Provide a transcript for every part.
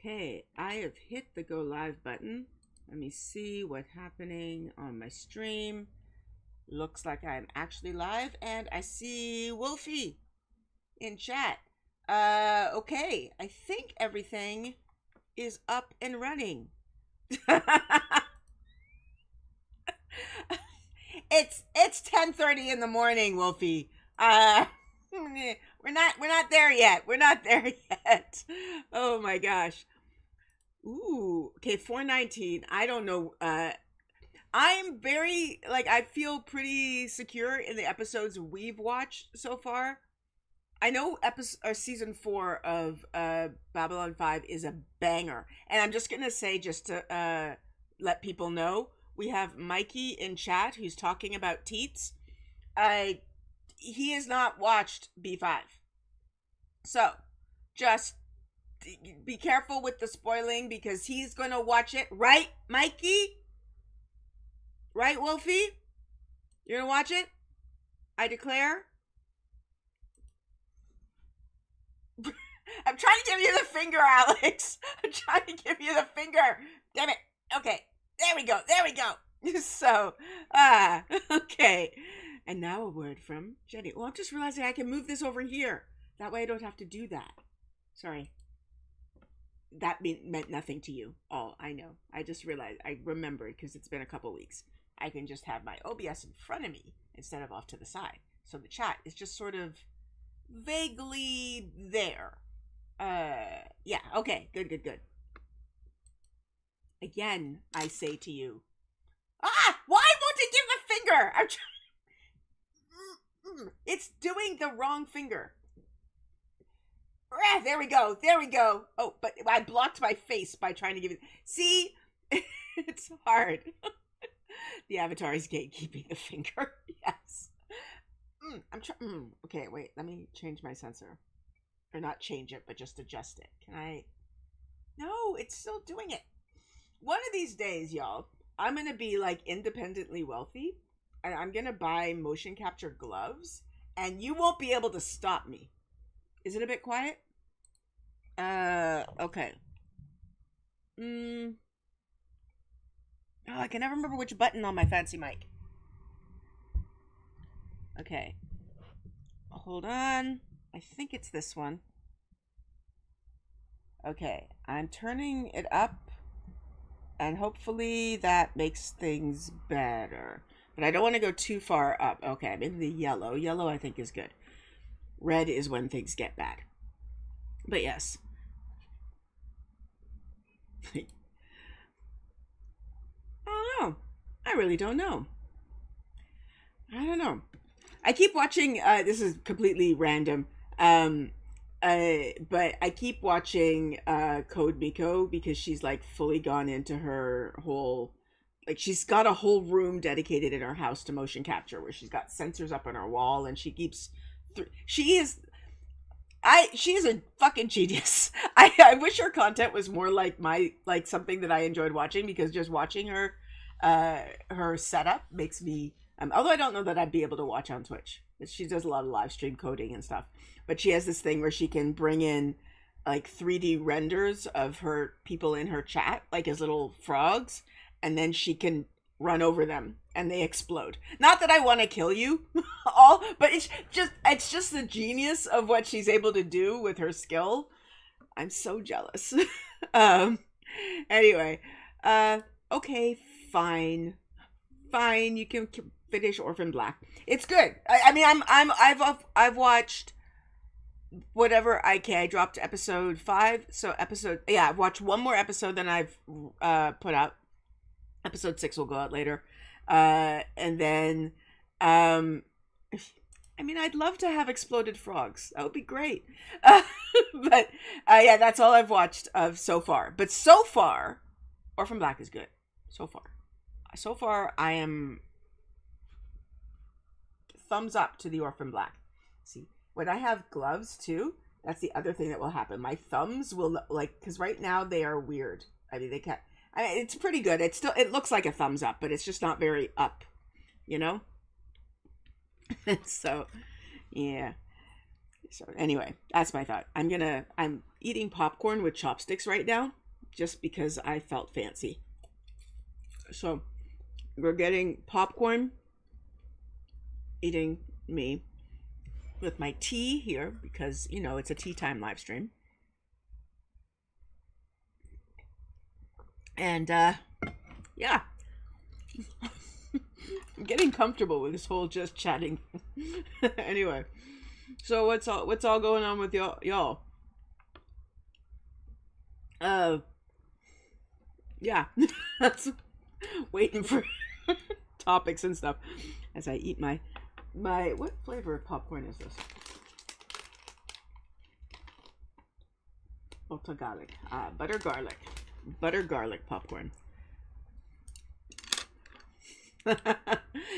Okay, I have hit the go live button. Let me see what's happening on my stream. Looks like I'm actually live, and I see Wolfie in chat. Okay, I think everything is up and running. It's 10:30 in the morning, Wolfie. We're not there yet. We're not there yet. Oh my gosh. Ooh, okay, 419. I don't know. I'm very I feel pretty secure in the episodes we've watched so far. I know season 4 of Babylon 5 is a banger, and I'm just gonna say, just to let people know, we have Mikey in chat who's talking about teats. He has not watched B5, so just be careful with the spoiling, because he's gonna watch it, right, Mikey? Right, Wolfie? You're gonna watch it? I declare. I'm trying to give you the finger, Alex. I'm trying to give you the finger. Damn it. Okay. There we go. There we go. So, okay. And now a word from Jenny. Well, I'm just realizing I can move this over here. That way I don't have to do that. Sorry. That meant nothing to you. Oh, I know. I just realized. I remembered, because it's been a couple weeks. I can just have my OBS in front of me instead of off to the side. So the chat is just sort of vaguely there. Yeah, okay. Good. Again, I say to you. Why won't it give the finger? I'm trying. It's doing the wrong finger. There we go. Oh, but I blocked my face by trying to give it. See? It's hard. The avatar is gatekeeping the finger. Yes. I'm trying. Okay, wait. Let me change my sensor. Or not change it, but just adjust it. Can I? No, it's still doing it. One of these days, y'all, I'm going to be independently wealthy, and I'm going to buy motion capture gloves, and you won't be able to stop me. Is it a bit quiet? Okay. Oh, I can never remember which button on my fancy mic. Okay. Hold on. I think it's this one. Okay. I'm turning it up, and hopefully that makes things better. But I don't want to go too far up. Okay, I'm in the yellow. Yellow, I think, is good. Red is when things get bad. But yes. I don't know. I really don't know. I don't know. I keep watching, this is completely random, but I keep watching Code Miko, because she's fully gone into her whole, she's got a whole room dedicated in her house to motion capture, where she's got sensors up on her wall, and she keeps, she is a fucking genius. I wish her content was more like something that I enjoyed watching, because just watching her setup makes me, although I don't know that I'd be able to watch on Twitch. She does a lot of live stream coding and stuff, but she has this thing where she can bring in 3D renders of her people in her chat, as little frogs, and then she can run over them and they explode. Not that I want to kill you all, but it's just the genius of what she's able to do with her skill. I'm so jealous. Anyway, okay, fine, you can finish Orphan Black. It's good. I've watched whatever I can. I dropped episode 5, so I've watched one more episode than I've put out. Episode 6 will go out later. And then, I'd love to have exploded frogs. That would be great. But, yeah, that's all I've watched of so far. But so far, Orphan Black is good. So far, I am thumbs up to the Orphan Black. See, when I have gloves, too, that's the other thing that will happen. My thumbs will, because right now they are weird. They can't. It's pretty good. It looks like a thumbs up, but it's just not very up, you know? So, yeah. So anyway, that's my thought. I'm eating popcorn with chopsticks right now just because I felt fancy. So we're getting popcorn, eating me with my tea here because, it's a tea time live stream. And yeah. I'm getting comfortable with this whole just chatting. Anyway, so what's all going on with y'all? Yeah, that's waiting for topics and stuff as I eat my what flavor of popcorn is this? Butter garlic popcorn.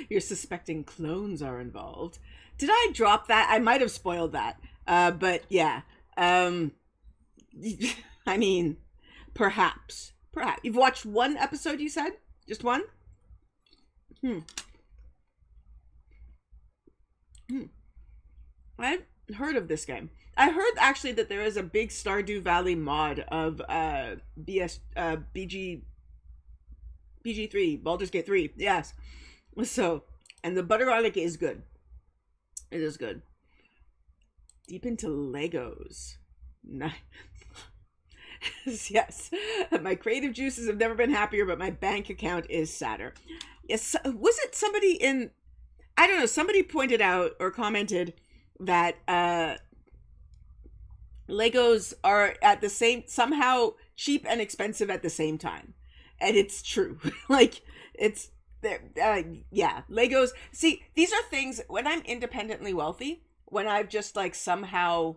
You're suspecting clones are involved. Did I drop that? I might have spoiled that. But yeah. I mean, perhaps. You've watched one episode, you said? Just one? I've heard of this game. I heard actually that there is a big Stardew Valley mod of BG3, Baldur's Gate 3. Yes. So, and the butter garlic is good. It is good. Deep into Legos. Nice. Yes. My creative juices have never been happier, but my bank account is sadder. Yes. Was it somebody in, I don't know, somebody pointed out or commented that Legos are at the same, somehow cheap and expensive at the same time. And it's true. Like, it's, yeah, Legos. See, these are things, when I'm independently wealthy, when I've just like somehow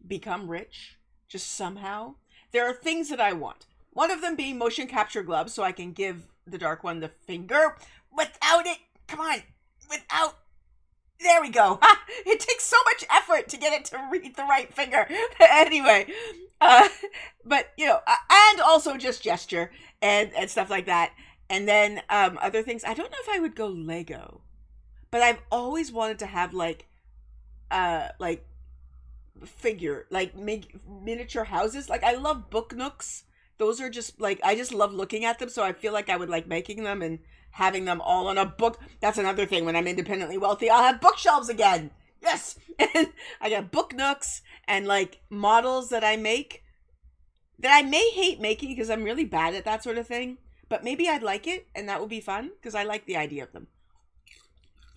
become rich, just somehow, there are things that I want. One of them being motion capture gloves, so I can give the dark one the finger without it. Come on, without. There we go. It takes so much effort to get it to read the right finger. Anyway, but and also just gesture and stuff like that. And then other things. I don't know if I would go Lego, but I've always wanted to have like figure, like make miniature houses. Like I love book nooks. Those are just like, I just love looking at them. So I feel like I would like making them and having them all on a book. That's another thing. When I'm independently wealthy, I'll have bookshelves again. Yes. And I got book nooks and like models that I make that I may hate making because I'm really bad at that sort of thing. But maybe I'd like it and that would be fun because I like the idea of them.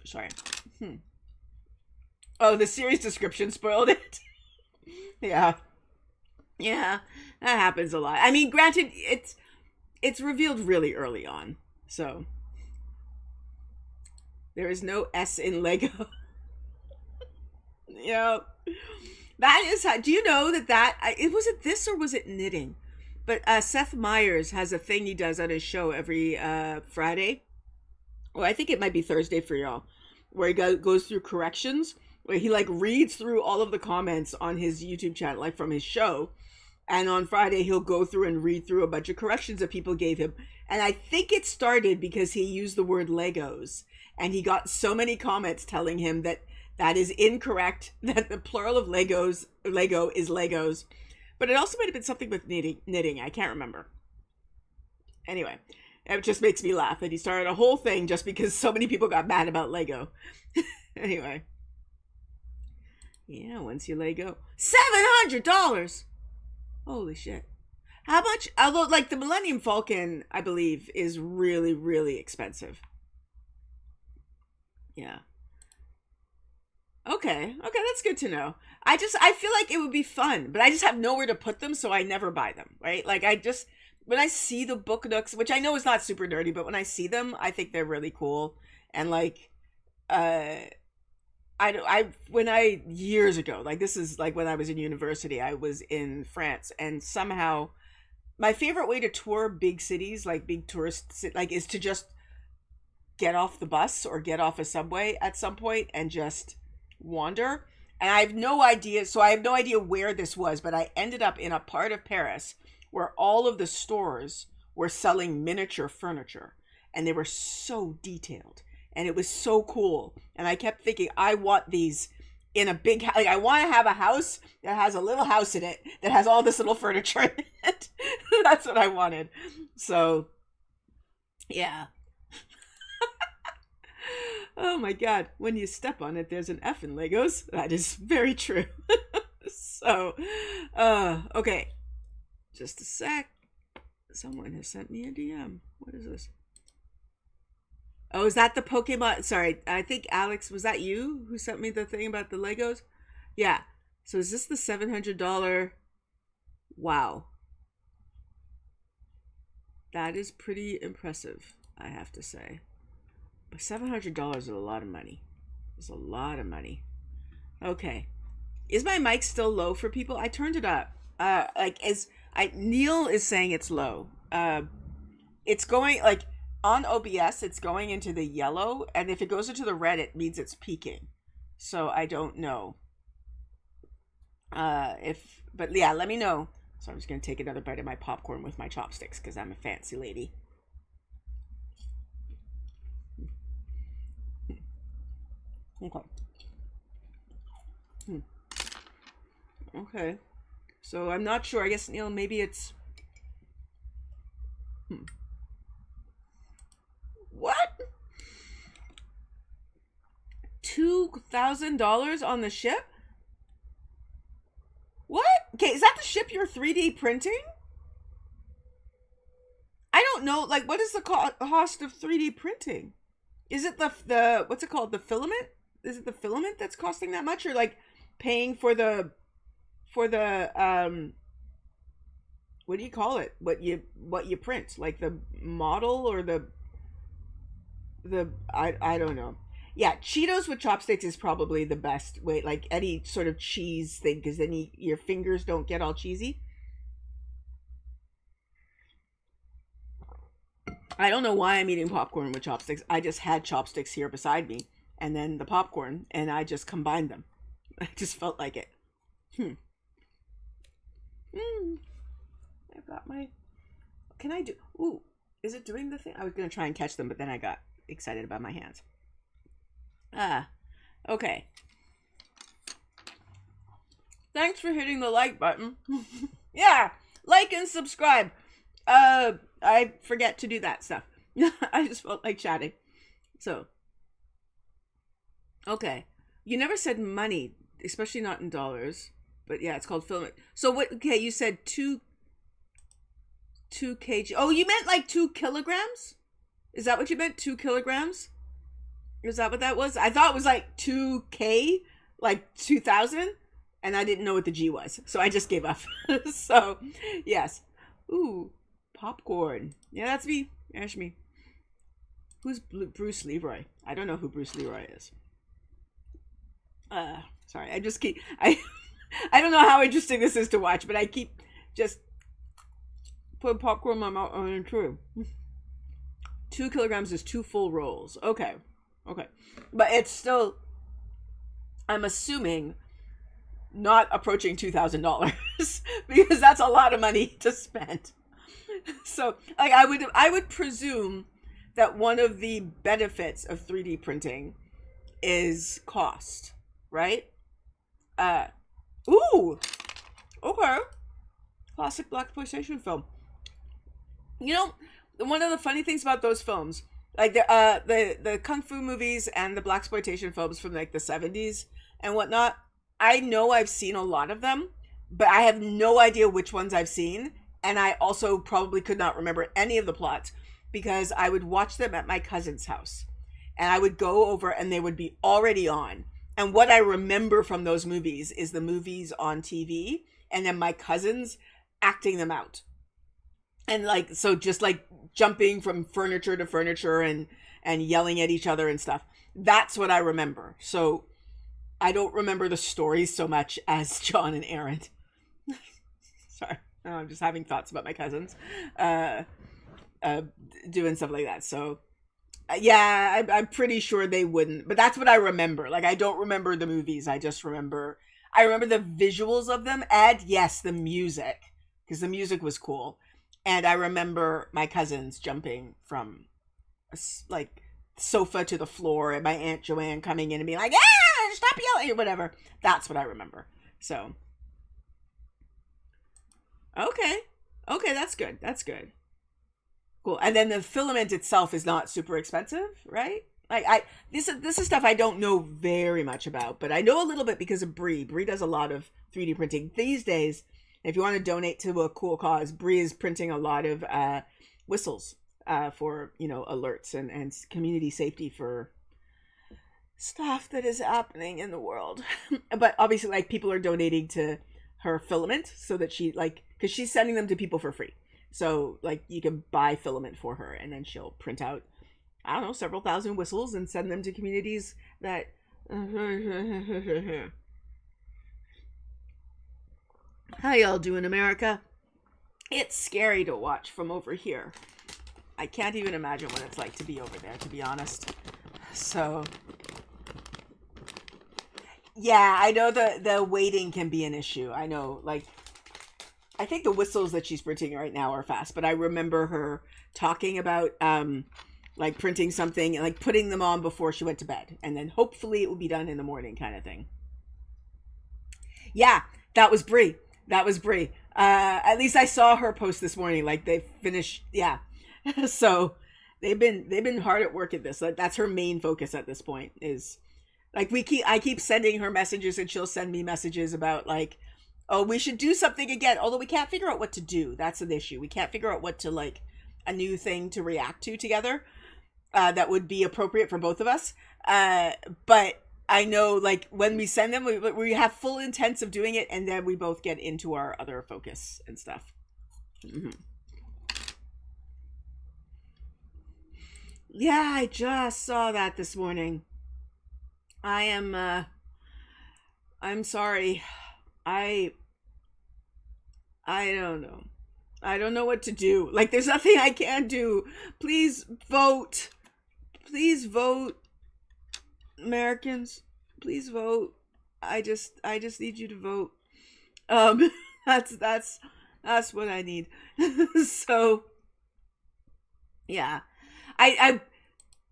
Sorry. Oh, the series description spoiled it. Yeah. Yeah, that happens a lot. I mean, granted, it's revealed really early on. So there is no S in Lego. Yeah. That is how, do you know was it this or was it knitting? But Seth Meyers has a thing he does on his show every Friday. Well, I think it might be Thursday for y'all, where he goes through corrections, where he like reads through all of the comments on his YouTube channel, like from his show. And on Friday, he'll go through and read through a bunch of corrections that people gave him. And I think it started because he used the word Legos. And he got so many comments telling him that that is incorrect, that the plural of Lego is Legos. But it also might have been something with knitting. I can't remember. Anyway, it just makes me laugh that he started a whole thing just because so many people got mad about Lego. Anyway. Yeah, once you Lego. $700! Holy shit. How much? Although, like, the Millennium Falcon, I believe, is really, really expensive. Yeah. Okay, that's good to know. I feel like it would be fun, but I just have nowhere to put them, so I never buy them, right? Like, when I see the book nooks, which I know is not super nerdy, but when I see them, I think they're really cool. And, like, years ago, like this is like when I was in university, I was in France, and somehow my favorite way to tour big cities, like big tourist, like is to just get off the bus or get off a subway at some point and just wander. And I have no idea. So I have no idea where this was, but I ended up in a part of Paris where all of the stores were selling miniature furniture and they were so detailed. And it was so cool. And I kept thinking, I want these in a big house. Like, I want to have a house that has a little house in it that has all this little furniture in it. That's what I wanted. So, yeah. Oh my God. When you step on it, there's an F in Legos. That is very true. So, okay. Just a sec. Someone has sent me a DM. What is this? Oh, is that the Pokemon? Sorry, I think Alex, was that you who sent me the thing about the Legos? Yeah. So is this the $700? Wow. That is pretty impressive, I have to say. But $700 is a lot of money. It's a lot of money. Okay. Is my mic still low for people? I turned it up. Neil is saying it's low. It's going, like, on OBS, it's going into the yellow, and if it goes into the red, it means it's peaking. So I don't know. But yeah, let me know. So I'm just going to take another bite of my popcorn with my chopsticks, because I'm a fancy lady. Okay. Okay. So I'm not sure. I guess, Neil, maybe it's... What? $2,000 on the ship? What? Okay, is that the ship you're 3D printing? I don't know. Like, what is the cost of 3D printing? Is it the what's it called? The filament? Is it the filament that's costing that much, or like paying for the what do you call it? What you print? Like the model or the I don't know. Yeah, Cheetos with chopsticks is probably the best way, like any sort of cheese thing, because then your fingers don't get all cheesy. I don't know why I'm eating popcorn with chopsticks. I just had chopsticks here beside me, and then the popcorn, and I just combined them. I just felt like it. I've got my... Can I do... Ooh, is it doing the thing? I was going to try and catch them, but then I got excited about my hands. Okay. Thanks for hitting the like button. Yeah, like and subscribe. I forget to do that stuff. I just felt like chatting. So, okay. You never said money, especially not in dollars. But yeah, it's called filament. So what? Okay, you said 2 kg. Oh, you meant like 2 kilograms? Is that what you meant? 2 kilograms? Is that what that was? I thought it was like 2K, like 2000, and I didn't know what the G was, so I just gave up. So, yes. Ooh, popcorn. Yeah, that's me. That's me. Who's Bruce Leroy? I don't know who Bruce Leroy is. Sorry, I just keep... I don't know how interesting this is to watch, but I keep just putting popcorn in my mouth. Oh, true. 2 kilograms is 2 full rolls. Okay. But it's still, I'm assuming, not approaching $2,000 because that's a lot of money to spend. So, like, I would presume that one of the benefits of 3D printing is cost, right? Ooh, okay. Classic blaxploitation film. You know, one of the funny things about those films, like the kung fu movies and the blaxploitation films from like the 70s and whatnot, I know I've seen a lot of them, but I have no idea which ones I've seen, and I also probably could not remember any of the plots because I would watch them at my cousin's house, and I would go over and they would be already on. And what I remember from those movies is the movies on TV and then my cousins acting them out. And like, so just like jumping from furniture to furniture and yelling at each other and stuff. That's what I remember. So I don't remember the stories so much as John and Aaron. Sorry. I'm just having thoughts about my cousins doing stuff like that. So yeah, I'm pretty sure they wouldn't. But that's what I remember. Like, I don't remember the movies. I remember the visuals of them. And yes, the music. Because the music was cool. And I remember my cousins jumping from, like, sofa to the floor, and my Aunt Joanne coming in and being like, "Ah, stop yelling, or whatever. That's what I remember. So, okay. Okay, that's good. That's good. Cool. And then the filament itself is not super expensive, right? Like this is stuff I don't know very much about, but I know a little bit because of Bree. Bree does a lot of 3D printing these days. If you want to donate to a cool cause, Bree is printing a lot of whistles for, you know, alerts and community safety for stuff that is happening in the world. But obviously, like, people are donating to her filament so that she, like, because she's sending them to people for free. So, like, you can buy filament for her, and then she'll print out, I don't know, several thousand whistles and send them to communities that how y'all doing, America? It's scary to watch from over here. I can't even imagine what it's like to be over there, to be honest. So, yeah, I know the waiting can be an issue. I know, like, I think the whistles that she's printing right now are fast, but I remember her talking about, like, printing something and, like, putting them on before she went to bed. And then hopefully it will be done in the morning, kind of thing. Yeah, that was Brie. That was Brie. At least I saw her post this morning. Like, they finished. Yeah. So they've been hard at work at this. Like, that's her main focus at this point. Is like I keep sending her messages, and she'll send me messages about, like, oh, we should do something again. Although we can't figure out what to do. That's an issue. We can't figure out what to, like, a new thing to react to together that would be appropriate for both of us. But I know, like, when we send them, we have full intents of doing it, and then we both get into our other focus and stuff. Mm-hmm. Yeah, I just saw that this morning. I am, I'm sorry. I, I don't know. I don't know what to do. Like, there's nothing I can do. Please vote. Please vote. Americans, please vote. I just need you to vote. Um, that's what I need. So, yeah, I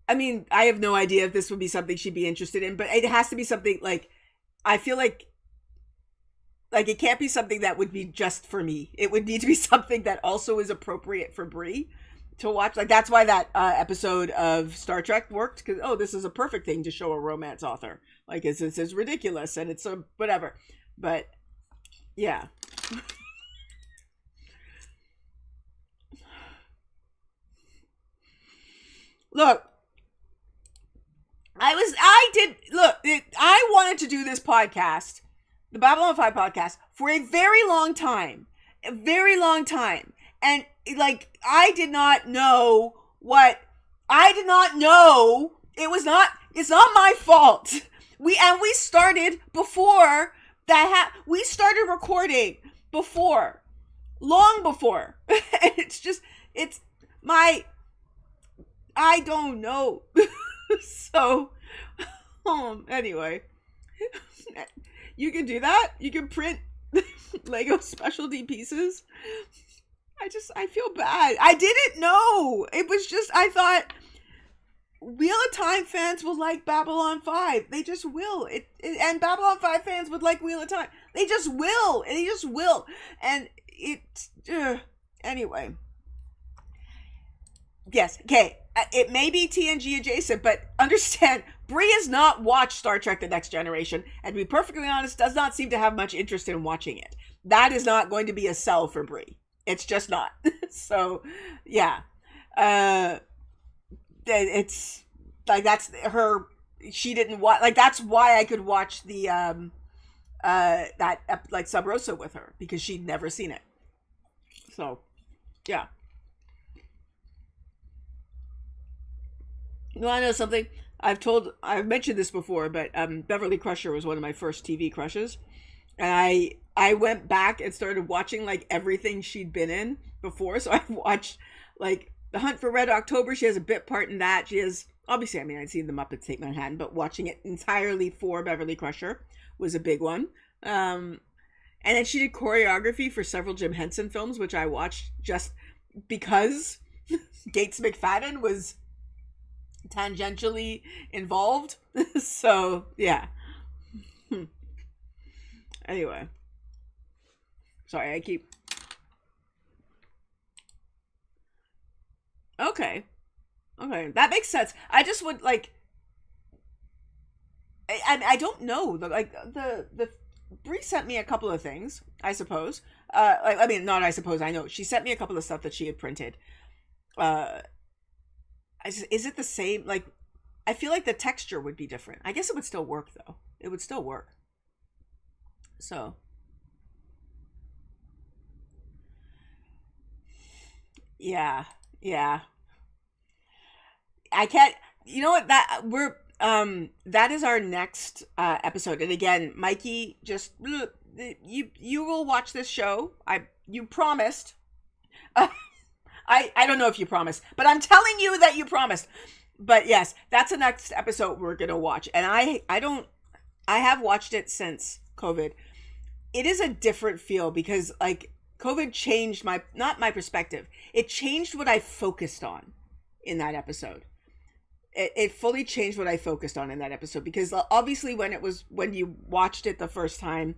I mean, I have no idea if this would be something she'd be interested in, but it has to be something, like, I feel like it can't be something that would be just for me. It would need to be something that also is appropriate for Brie to watch. Like, that's why that episode of Star Trek worked, because, oh, this is a perfect thing to show a romance author. Like, it's ridiculous, and it's a whatever. But yeah. Look, I wanted to do this podcast, the Babylon 5 podcast, for a very long time. A very long time. And, like, it's not my fault. We started before we started recording before, long before. I don't know. So, anyway, you can do that. You can print Lego specialty pieces. I feel bad. I didn't know. It was just, I thought Wheel of Time fans will like Babylon 5. They just will. And Babylon 5 fans would like Wheel of Time. They just will. And anyway. Yes, okay. It may be TNG adjacent, but understand, Brie has not watched Star Trek The Next Generation, and to be perfectly honest, does not seem to have much interest in watching it. That is not going to be a sell for Brie. It's just not. So, yeah. It's, like, that's her, she didn't watch, like, that's why I could watch the, like, Sub Rosa with her, because she'd never seen it. So, yeah. You want to know something? I've mentioned this before, but Beverly Crusher was one of my first TV crushes. And I went back and started watching, like, everything she'd been in before. So I've watched, like, The Hunt for Red October. She has a bit part in that. She has, obviously, I mean, I'd seen The Muppets Take Manhattan, but watching it entirely for Beverly Crusher was a big one. And then she did choreography for several Jim Henson films, which I watched just because Gates McFadden was tangentially involved. So, yeah. Anyway. Sorry, I keep... Okay. Okay, that makes sense. I just would, like... I don't know. The Bree sent me a couple of things, I suppose. I mean, not I suppose, I know. She sent me a couple of stuff that she had printed. Uh, is it the same? Like, I feel like the texture would be different. I guess it would still work, though. It would still work. So... Yeah, yeah. I can't. You know what? That is our next episode. And again, Mikey, just you will watch this show. You promised. I don't know if you promised, but I'm telling you that you promised. But yes, that's the next episode we're gonna watch. And I have watched it since COVID. It is a different feel because like COVID changed not my perspective. It changed what I focused on in that episode. It fully changed what I focused on in that episode because obviously when you watched it the first time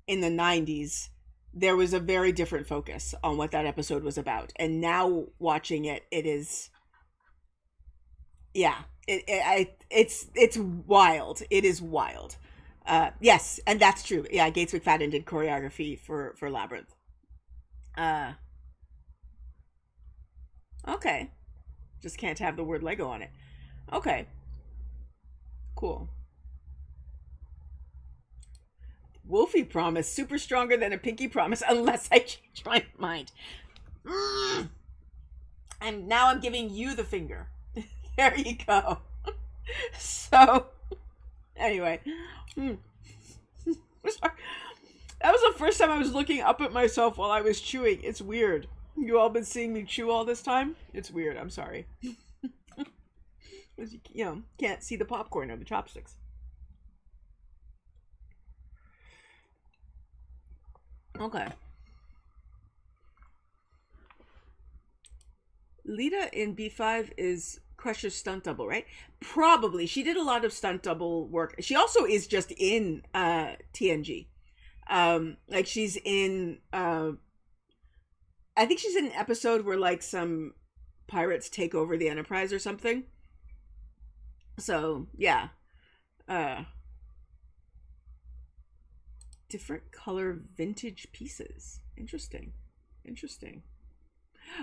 in the 90s, there was a very different focus on what that episode was about. And now watching it, it is, yeah, it's wild. It is wild. Yes, and that's true. Yeah, Gates McFadden did choreography for Labyrinth. Okay. Just can't have the word Lego on it. Okay. Cool. Wolfie promise, super stronger than a pinky promise unless I change my mind. And now I'm giving you the finger. There you go. So, anyway. Sorry. That was the first time I was looking up at myself while I was chewing. It's weird. You all been seeing me chew all this time? It's weird. I'm sorry. Because you can't see the popcorn or the chopsticks. Okay. Lita in B5 is Crusher's stunt double, right? Probably. She did a lot of stunt double work. She also is just in TNG. Like she's in I think she's in an episode where like some pirates take over the Enterprise or something. So, yeah. Different color vintage pieces. Interesting.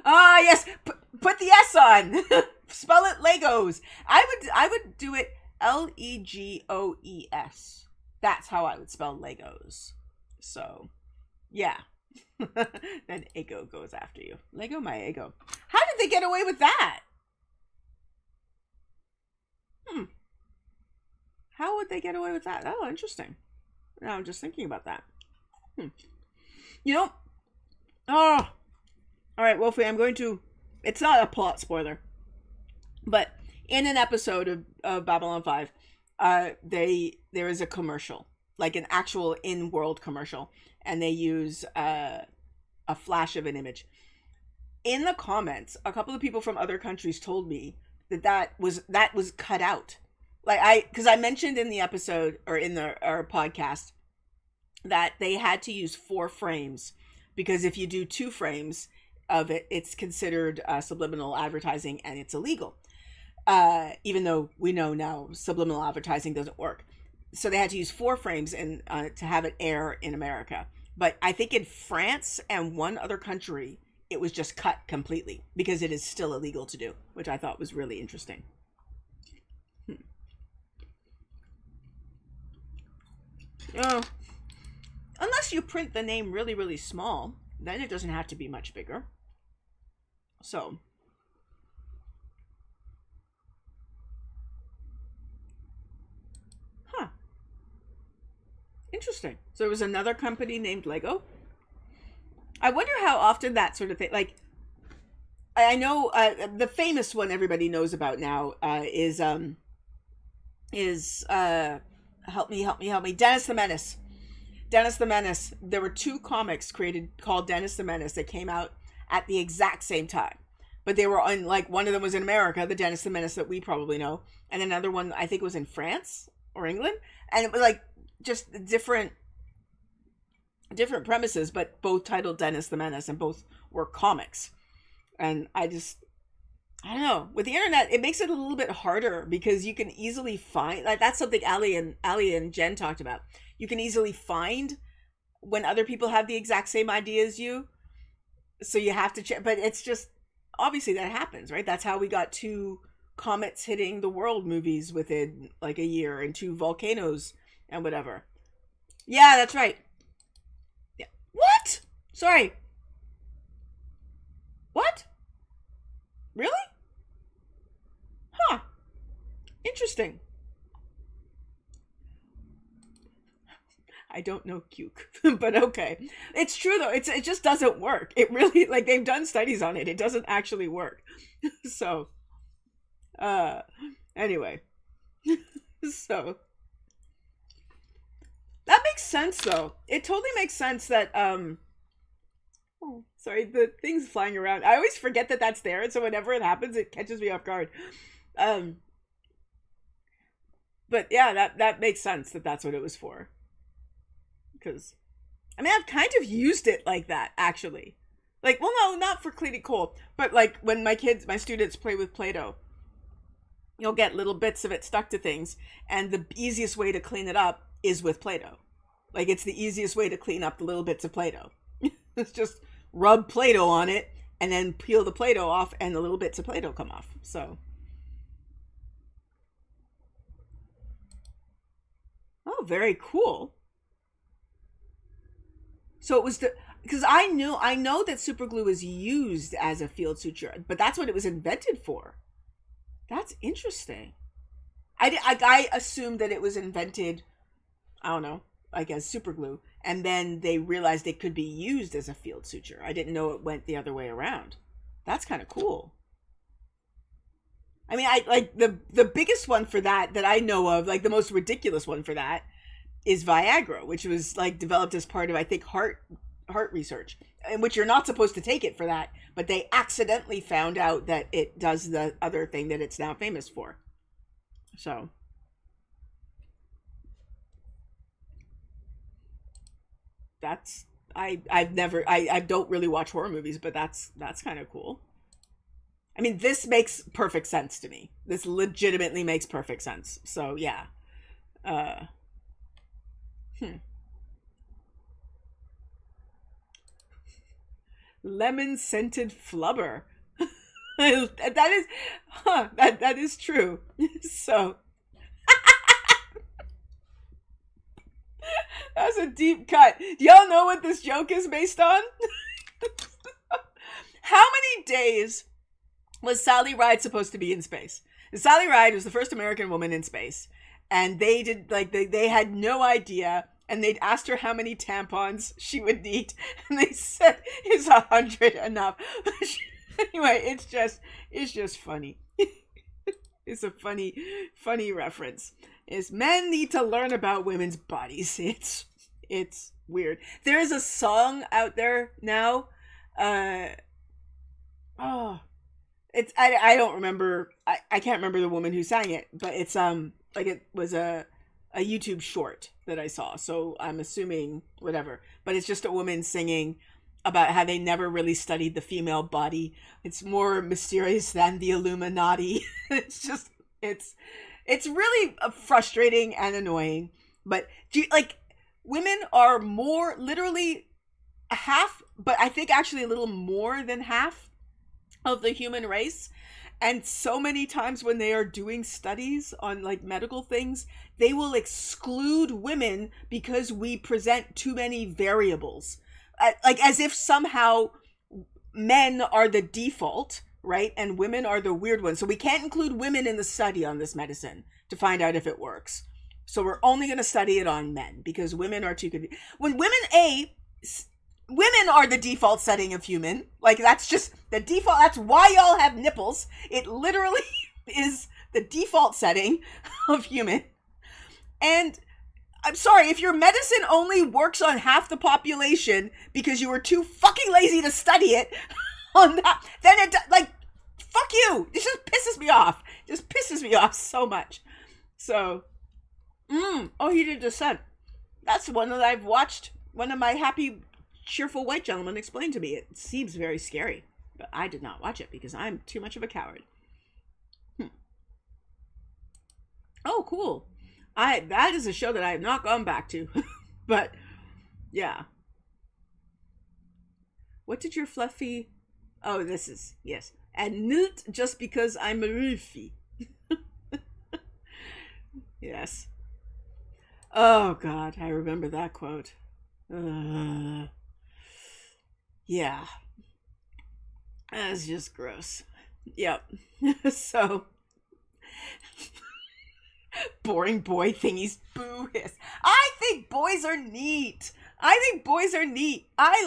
Ah, yes. Put the S on. Spell it Legos. I would do it Legoes. That's how I would spell Legos. So, yeah. Then Ego goes after you. Lego my ego. How did they get away with that? How would they get away with that? Oh, interesting. Now I'm just thinking about that. You know, oh, all right, Wolfie, I'm going to, it's not a plot spoiler, but in an episode of Babylon 5, there is a commercial, like an actual in-world commercial, and they use a flash of an image. In the comments, a couple of people from other countries told me that was cut out. Like because I mentioned in the episode or in our podcast that they had to use 4 frames because if you do 2 frames of it, it's considered subliminal advertising and it's illegal. Even though we know now subliminal advertising doesn't work. So they had to use 4 frames and to have it air in America. But I think in France and one other country, it was just cut completely because it is still illegal to do, which I thought was really interesting. Unless you print the name really, really small, then it doesn't have to be much bigger. So. Huh. Interesting. So it was another company named Lego. I wonder how often that sort of thing, like, I know the famous one everybody knows about now is help me, Dennis the Menace. Dennis the Menace. There were 2 comics created called Dennis the Menace that came out at the exact same time. But they were on, like, one of them was in America, the Dennis the Menace that we probably know. And another one, I think, was in France or England. And it was, like, just different different premises, but both titled Dennis the Menace, and both were comics. And I don't know. With the internet, it makes it a little bit harder because you can easily find, like, that's something Ali and Jen talked about. You can easily find when other people have the exact same idea as you. So you have to check, but it's just, obviously that happens, right? That's how we got 2 comets hitting the world movies within like a year, and 2 volcanoes and whatever. Yeah, that's right. Yeah. What? Sorry. What? Really? Huh. Interesting. I don't know Cuke, but okay. It's true though. It just doesn't work. It really, like, they've done studies on it. It doesn't actually work. So, anyway. So that makes sense though. It totally makes sense that oh, sorry, the thing's flying around. I always forget that that's there, and so whenever it happens, it catches me off guard. But yeah, that makes sense that that's what it was for. Because, I mean, I've kind of used it like that, actually. Like, well, no, not for cleaning coal, but like when my students play with Play-Doh, you'll get little bits of it stuck to things, and the easiest way to clean it up is with Play-Doh. Like, it's the easiest way to clean up the little bits of Play-Doh. It's just rub Play-Doh on it, and then peel the Play-Doh off, and the little bits of Play-Doh come off. So, oh, very cool. So it was because I know that super glue is used as a field suture, but that's what it was invented for. That's interesting. I assumed that it was invented, I don't know, like as super glue, and then they realized it could be used as a field suture. I didn't know it went the other way around. That's kind of cool. I mean, I like the biggest one for that I know of, like the most ridiculous one for that is Viagra, which was like developed as part of, I think, heart research, in which you're not supposed to take it for that, but they accidentally found out that it does the other thing that it's now famous for. So that's, I don't really watch horror movies, but that's kind of cool. I mean, this makes perfect sense to me. This legitimately makes perfect sense. So yeah. uh Lemon scented flubber. That is, that is true. So that's a deep cut. Do y'all know what this joke is based on? How many days was Sally Ride supposed to be in space? And Sally Ride was the first American woman in space, and they did, like, they had no idea, and they'd asked her how many tampons she would need, and they said, is 100 enough? Anyway, it's just funny. It's a funny reference. Is men need to learn about women's bodies. It's weird. There is a song out there now. It's I don't remember. I can't remember the woman who sang it, but it's like it was a YouTube short that I saw. So I'm assuming whatever. But it's just a woman singing about how they never really studied the female body. It's more mysterious than the Illuminati. It's really frustrating and annoying. But women are more, literally half, but I think actually a little more than half of the human race. And so many times when they are doing studies on like medical things, they will exclude women because we present too many variables. Like as if somehow men are the default, right? And women are the weird ones. So we can't include women in the study on this medicine to find out if it works. So we're only going to study it on men because women are too good. When women are the default setting of human. Like, that's just the default. That's why y'all have nipples. It literally is the default setting of human. And I'm sorry, if your medicine only works on half the population because you were too fucking lazy to study it on that, then it, like, fuck you. It just pisses me off. It just pisses me off so much. So, Heated Descent. That's one that I've watched one of my happy, cheerful white gentlemen explained to me. It seems very scary, but I did not watch it because I'm too much of a coward. Oh, cool. That is a show that I have not gone back to. But yeah. What did your fluffy... Oh, this is... Yes. And not just because I'm a roofie. Yes. Oh, God. I remember that quote. Yeah. That's just gross. Yep. So... boring boy thingies. Boo hiss. I think boys are neat. I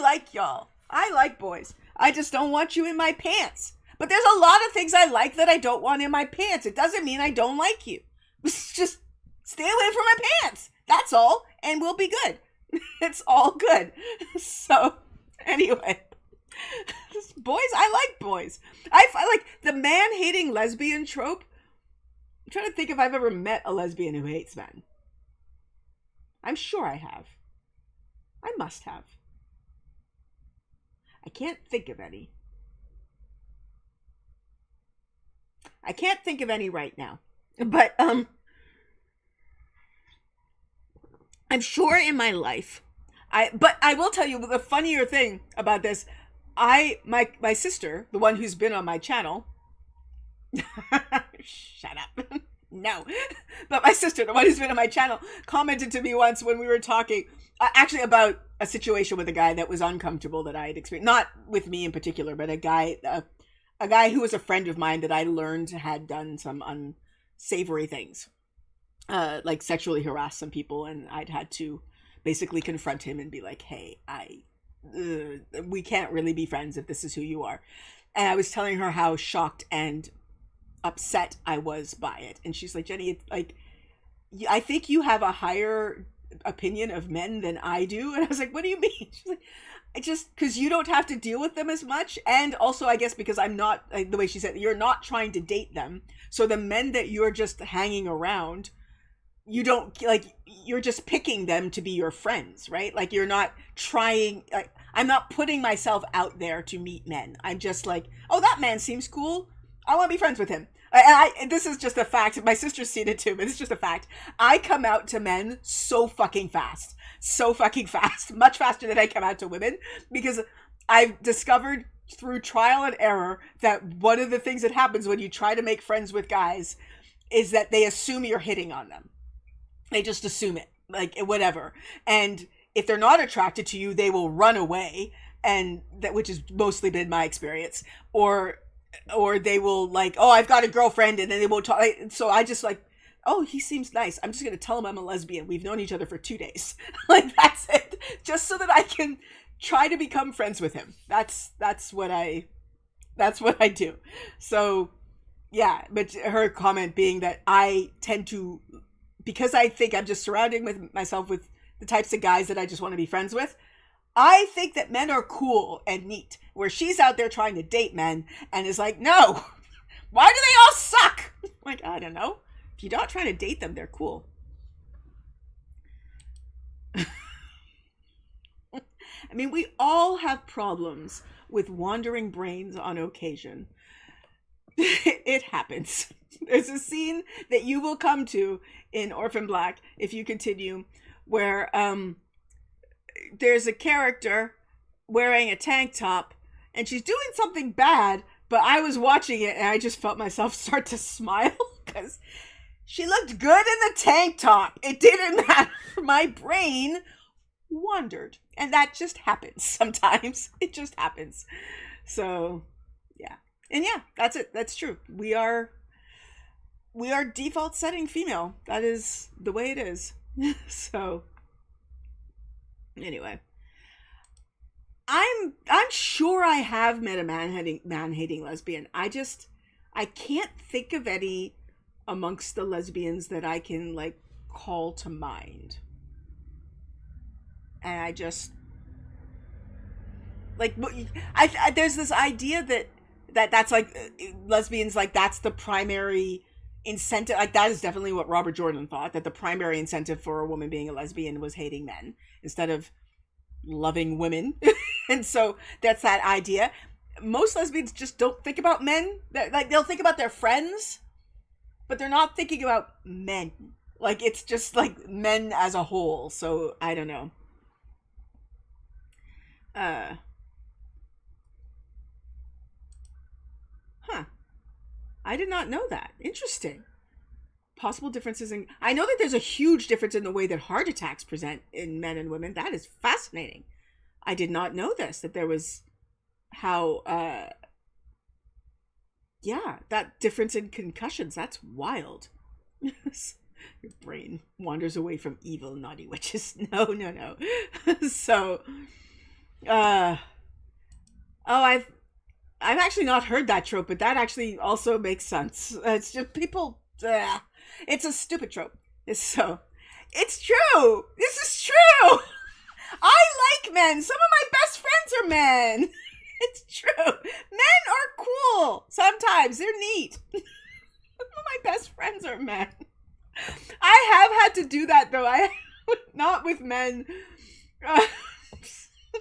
like y'all. I like boys. I just don't want you in my pants. But there's a lot of things I like that I don't want in my pants. It doesn't mean I don't like you. Just stay away from my pants. That's all. And we'll be good. It's all good. So, anyway. Boys, I like boys. I like the man-hating lesbian trope. I'm trying to think if I've ever met a lesbian who hates men. I'm sure I have. I must have. I can't think of any. I can't think of any right now. But I'm sure in my life. But I will tell you the funnier thing about this. My sister, the one who's been on my channel. Shut up. No. But my sister, the one who's been on my channel, commented to me once when we were talking, actually about a situation with a guy that was uncomfortable that I had experienced. Not with me in particular, but a guy who was a friend of mine that I learned had done some unsavory things. Like sexually harass some people, and I'd had to basically confront him and be like, hey, we can't really be friends if this is who you are. And I was telling her how shocked and upset I was by it. And she's like, Jenny, it's like, I think you have a higher opinion of men than I do. And I was like, what do you mean? She's like, I just, because you don't have to deal with them as much. And also, I guess, because I'm not, like, the way she said, you're not trying to date them. So the men that you're just hanging around, you don't, like, you're just picking them to be your friends, right? Like, you're not trying, like, I'm not putting myself out there to meet men. I'm just like, oh, that man seems cool. I want to be friends with him. And this is just a fact. My sister's seen it too, but it's just a fact. I come out to men so fucking fast. So fucking fast. Much faster than I come out to women. Because I've discovered through trial and error that one of the things that happens when you try to make friends with guys is that they assume you're hitting on them. They just assume it. Like, whatever. And if they're not attracted to you, they will run away. And that, which has mostly been my experience. Or they will like, oh, I've got a girlfriend, and then they won't talk. So I just like, oh, he seems nice. I'm just going to tell him I'm a lesbian. We've known each other for 2 days. Like, that's it. Just so that I can try to become friends with him. That's what I do. So yeah, but her comment being that I tend to, because I think I'm just surrounding myself with the types of guys that I just want to be friends with. I think that men are cool and neat, where she's out there trying to date men and is like, no, why do they all suck? Like, I don't know. If you're not trying to date them, they're cool. I mean, we all have problems with wandering brains on occasion. It happens. There's a scene that you will come to in Orphan Black, if you continue, where, there's a character wearing a tank top and she's doing something bad, but I was watching it and I just felt myself start to smile because she looked good in the tank top. It didn't matter. My brain wandered, and that just happens sometimes. It just happens. So yeah. And yeah, that's it. That's true. We are default setting female. That is the way it is. So anyway, I'm sure I have met a man-hating lesbian. I can't think of any amongst the lesbians that I can like call to mind. And I just like, there's this idea that's like lesbians, like that's the primary incentive. Like that is definitely what Robert Jordan thought, that the primary incentive for a woman being a lesbian was hating men instead of loving women. And so that's that idea. Most lesbians just don't think about men. Like, they'll think about their friends, but they're not thinking about men. Like, it's just like men as a whole. So I don't know. Uh, huh. I did not know that. Interesting. Possible differences in. I know that there's a huge difference in the way that heart attacks present in men and women. That is fascinating. I did not know this, that there was how, yeah, that difference in concussions. That's wild. Your brain wanders away from evil, naughty witches. No, no, no. So, uh, oh, I've actually not heard that trope, but that actually also makes sense. It's just people. It's a stupid trope. So, it's true. This is true. I like men. Some of my best friends are men. It's true. Men are cool. Sometimes they're neat. Some of my best friends are men. I have had to do that though. I not with men.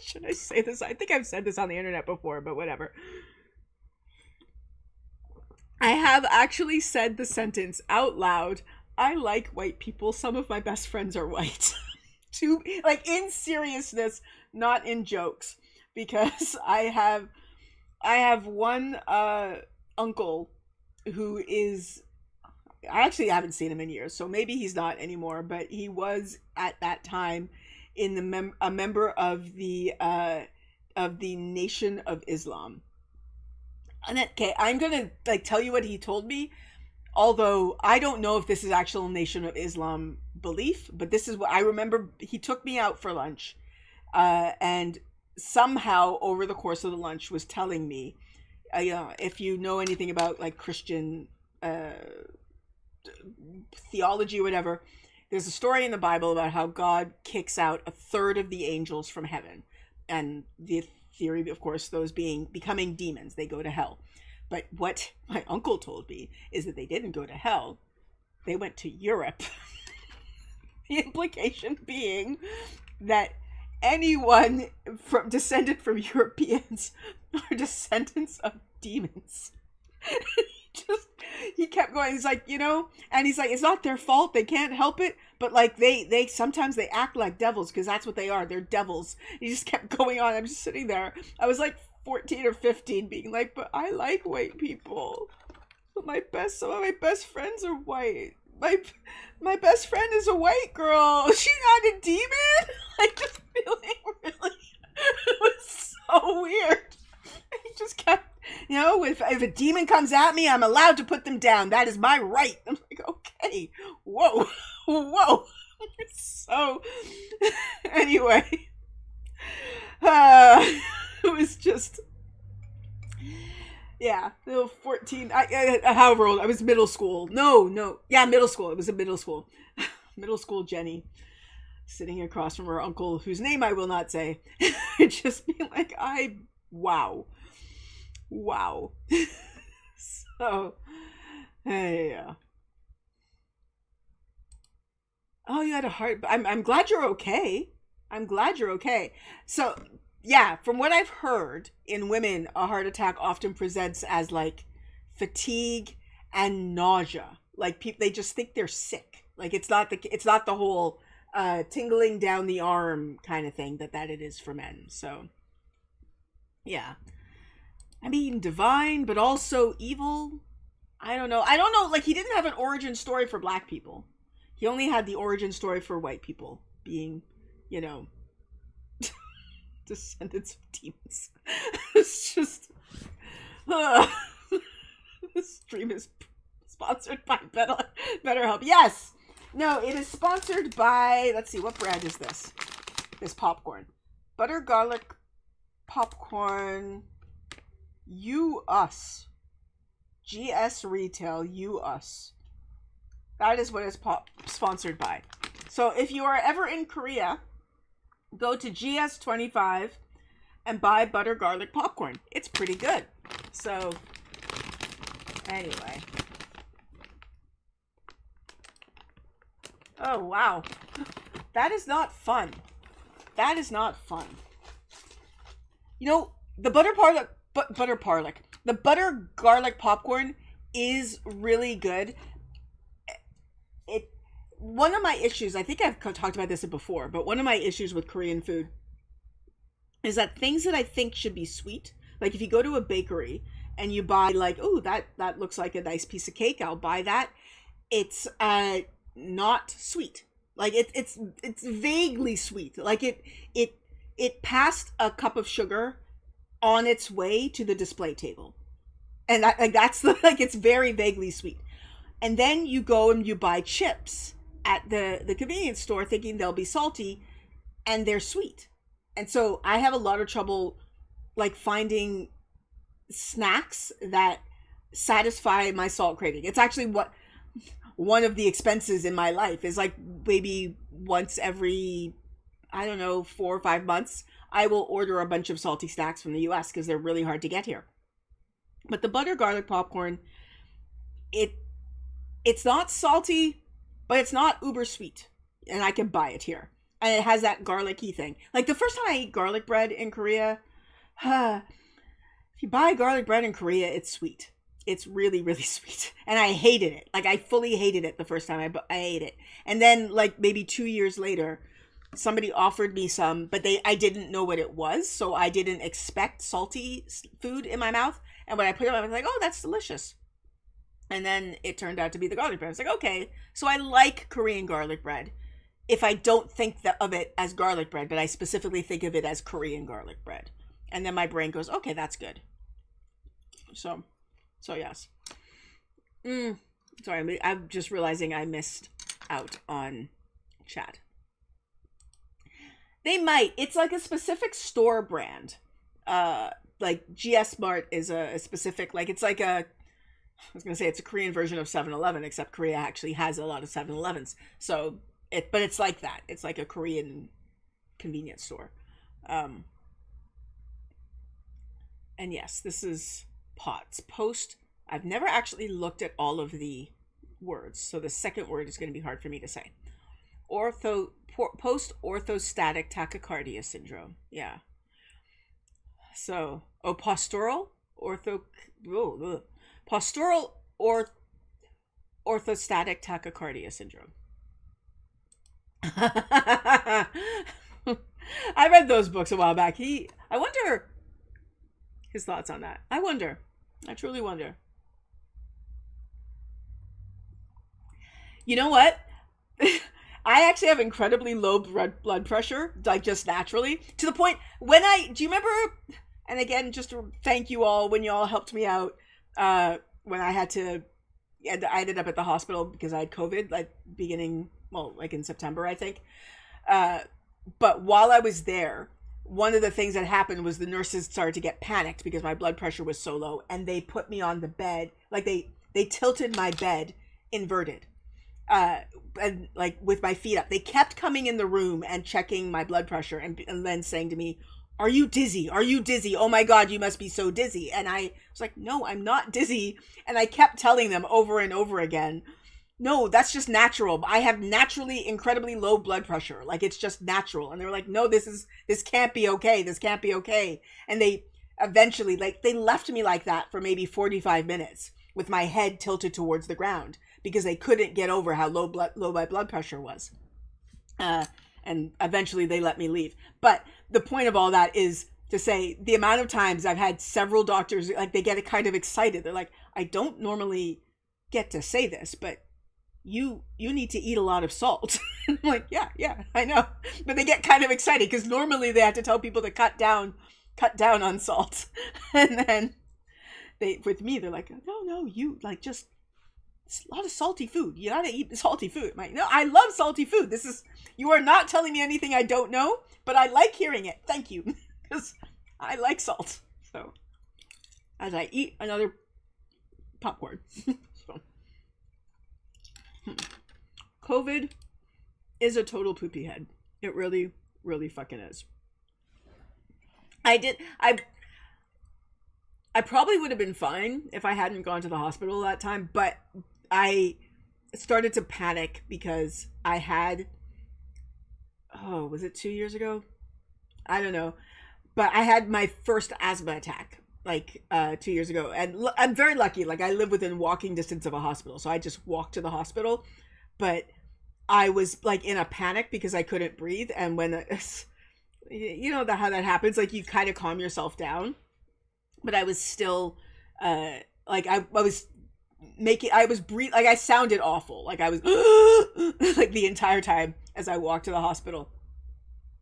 Should I say this? I think I've said this on the internet before, but whatever. I have actually said the sentence out loud. I like white people. Some of my best friends are white. To like in seriousness, not in jokes, because I have one uncle who is, I actually haven't seen him in years, so maybe he's not anymore, but he was at that time in the a member of the Nation of Islam. And okay, I'm gonna like tell you what he told me, although I don't know if this is actual Nation of Islam belief, but this is what I remember. He took me out for lunch, and somehow over the course of the lunch was telling me, if you know anything about like Christian theology or whatever, there's a story in the Bible about how God kicks out a third of the angels from heaven, and the theory, of course, those becoming demons, they go to hell. But what my uncle told me is that they didn't go to hell, they went to Europe. The implication being that anyone descended from Europeans are descendants of demons. He kept going. He's like, and he's like, it's not their fault. They can't help it. But like they sometimes they act like devils, because that's what they are. They're devils. He just kept going on. I'm just sitting there. I was like 14 or 15 being like, but I like white people. But some of my best friends are white. My best friend is a white girl. She's not a demon. Like, just feeling really, it was so weird. He just kept, if a demon comes at me, I'm allowed to put them down. That is my right. I'm like, okay, whoa. So, anyway, it was just, yeah, 14, however old, I was middle school. Yeah, middle school. It was a middle school. Middle school Jenny, sitting across from her uncle, whose name I will not say, just being like, wow. So, yeah. Oh, you had a heart. I'm glad you're okay. So, yeah, from what I've heard, in women, a heart attack often presents as like fatigue and nausea. Like they just think they're sick. Like it's not the whole tingling down the arm kind of thing that it is for men. So, yeah. I mean, divine, but also evil. I don't know. Like, he didn't have an origin story for black people. He only had the origin story for white people being, descendants of demons. It's just, this stream is sponsored by BetterHelp. Yes. No, it is sponsored by, let's see, what brand is this? This popcorn. Butter garlic popcorn. You Us. GS Retail. You Us. That is what it's sponsored by. So if you are ever in Korea, go to GS25 and buy butter garlic popcorn. It's pretty good. So, anyway. Oh, wow. That is not fun. That is not fun. You know, the the butter garlic popcorn is really good. It One of my issues, I think I've talked about this before, but one of my issues with Korean food is that things that I think should be sweet, like if you go to a bakery and you buy like, oh, that looks like a nice piece of cake, I'll buy that. It's not sweet. Like it's vaguely sweet. Like it passed a cup of sugar on its way to the display table. And that's the, like, it's very vaguely sweet. And then you go and you buy chips at the convenience store thinking they'll be salty, and they're sweet. And so I have a lot of trouble like finding snacks that satisfy my salt craving. It's actually one of the expenses in my life is like maybe once every, I don't know, 4 or 5 months, I will order a bunch of salty snacks from the US because they're really hard to get here. But the butter garlic popcorn, it's not salty, but it's not uber sweet. And I can buy it here. And it has that garlicky thing. Like the first time I ate garlic bread in Korea, if you buy garlic bread in Korea, it's sweet. It's really, really sweet. And I hated it. Like I fully hated it the first time I ate it. And then like maybe 2 years later, somebody offered me some, but I didn't know what it was. So I didn't expect salty food in my mouth. And when I put it on, I was like, oh, that's delicious. And then it turned out to be the garlic bread. I was like, okay. So I like Korean garlic bread if I don't think of it as garlic bread, but I specifically think of it as Korean garlic bread. And then my brain goes, okay, that's good. So yes. Sorry, I'm just realizing I missed out on chat. They might. It's like a specific store brand. Like GS Mart is a specific, like it's like I was going to say it's a Korean version of 7-Eleven, except Korea actually has a lot of 7-Elevens. So but it's like that. It's like a Korean convenience store. And yes, this is POTS. Post. I've never actually looked at all of the words, so the second word is going to be hard for me to say. Post-orthostatic tachycardia syndrome. Yeah. So, postural orthostatic tachycardia syndrome. I read those books a while back. I wonder his thoughts on that. I truly wonder. You know what? I actually have incredibly low blood pressure, like just naturally, to the point when do you remember, and again, just to thank you all when you all helped me out, when I ended up at the hospital because I had COVID, like like in September, I think. But while I was there, one of the things that happened was the nurses started to get panicked because my blood pressure was so low, and they put me on the bed, like they tilted my bed inverted. And like with my feet up, they kept coming in the room and checking my blood pressure and then saying to me, are you dizzy? Are you dizzy? Oh my God, you must be so dizzy. And I was like, no, I'm not dizzy. And I kept telling them over and over again, no, that's just natural. I have naturally incredibly low blood pressure. Like it's just natural. And they were like, no, this can't be okay. This can't be okay. And they eventually, like, they left me like that for maybe 45 minutes with my head tilted towards the ground, because they couldn't get over how low my blood pressure was. And eventually they let me leave. But the point of all that is to say the amount of times I've had several doctors, like they get kind of excited. They're like, I don't normally get to say this, but you need to eat a lot of salt. I'm like, yeah, I know. But they get kind of excited because normally they have to tell people to cut down on salt. And then with me, they're like, no, you like just, it's a lot of salty food. You gotta eat salty food. I'm like, no, I love salty food. You are not telling me anything I don't know, but I like hearing it. Thank you. Because I like salt. So, as I eat another popcorn. So. COVID is a total poopy head. It really, really fucking is. I probably would have been fine if I hadn't gone to the hospital that time, but I started to panic because I had, was it 2 years ago? I don't know. But I had my first asthma attack like 2 years ago, and I'm very lucky. Like I live within walking distance of a hospital, so I just walked to the hospital. But I was like in a panic because I couldn't breathe, and when you know how that happens, like you kind of calm yourself down. But I was still like I was making I was breathe like I sounded awful, like I was like the entire time as I walked to the hospital.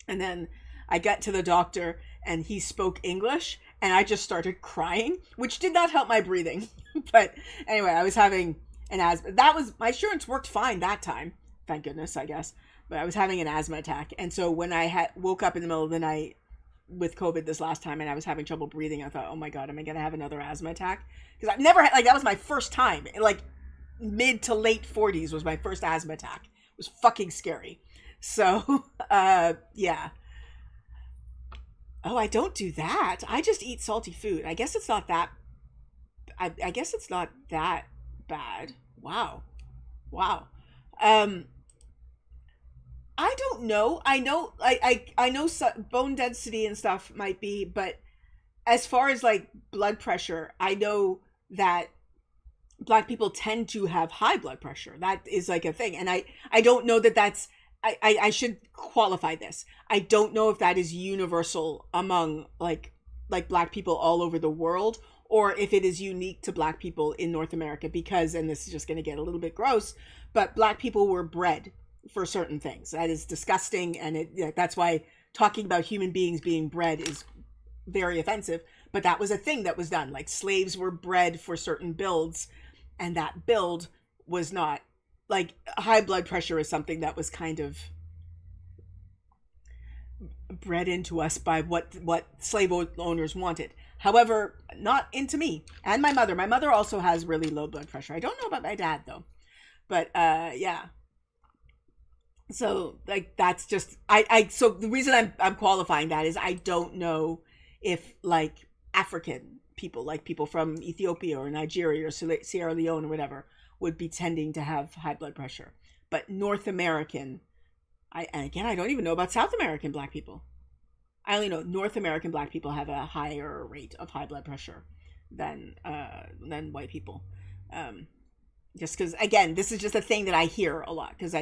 And then I got to the doctor and he spoke English and I just started crying, which did not help my breathing. But anyway, I was having an asthma. That was my insurance worked fine that time. Thank goodness, I guess. But I was having an asthma attack. And so when I had woke up in the middle of the night with COVID this last time and I was having trouble breathing, I thought, oh my God, am I going to have another asthma attack? Because I've never had, like, that was my first time. Like, mid to late 40s was my first asthma attack. It was fucking scary. So, yeah. Oh, I don't do that. I just eat salty food. I guess it's not that, I guess it's not that bad. Wow. Wow. Um, I don't know. I know bone density and stuff might be, but as far as like blood pressure, I know that Black people tend to have high blood pressure. That is like a thing. And I don't know that that's, I should qualify this. I don't know if that is universal among like Black people all over the world, or if it is unique to Black people in North America, because, and this is just going to get a little bit gross, but Black people were bred for certain things. That is disgusting. And that's why talking about human beings being bred is very offensive. But that was a thing that was done. Like slaves were bred for certain builds, and that build was not, like, high blood pressure is something that was kind of bred into us by what slave owners wanted. However, not into me and my mother. My mother also has really low blood pressure. I don't know about my dad though. But yeah. So like that's just so the reason I'm qualifying that is I don't know if like African people, like people from Ethiopia or Nigeria or Sierra Leone or whatever, would be tending to have high blood pressure. But North American, and again, I don't even know about South American Black people. I only know North American Black people have a higher rate of high blood pressure than white people. Just because, again, this is just a thing that I hear a lot, because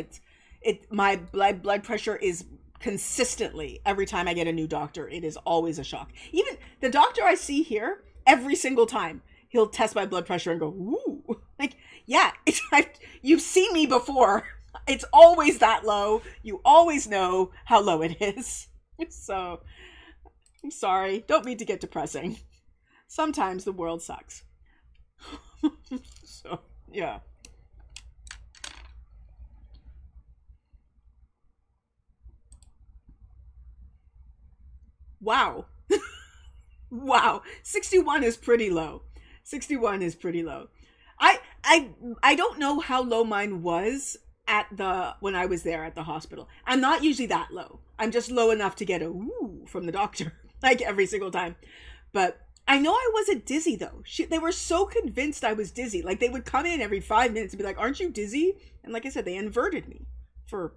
my blood pressure is consistently, every time I get a new doctor, it is always a shock. Even the doctor I see here, every single time he'll test my blood pressure and go, ooh, like, yeah, you've seen me before. It's always that low. You always know how low it is. So I'm sorry, don't mean to get depressing. Sometimes the world sucks. So yeah. Wow. Wow. 61 is pretty low. 61 is pretty low. I don't know how low mine was when I was there at the hospital. I'm not usually that low. I'm just low enough to get a woo from the doctor, like every single time. But I know I wasn't dizzy though. They were so convinced I was dizzy. Like they would come in every 5 minutes and be like, "Aren't you dizzy?" And like I said, they inverted me for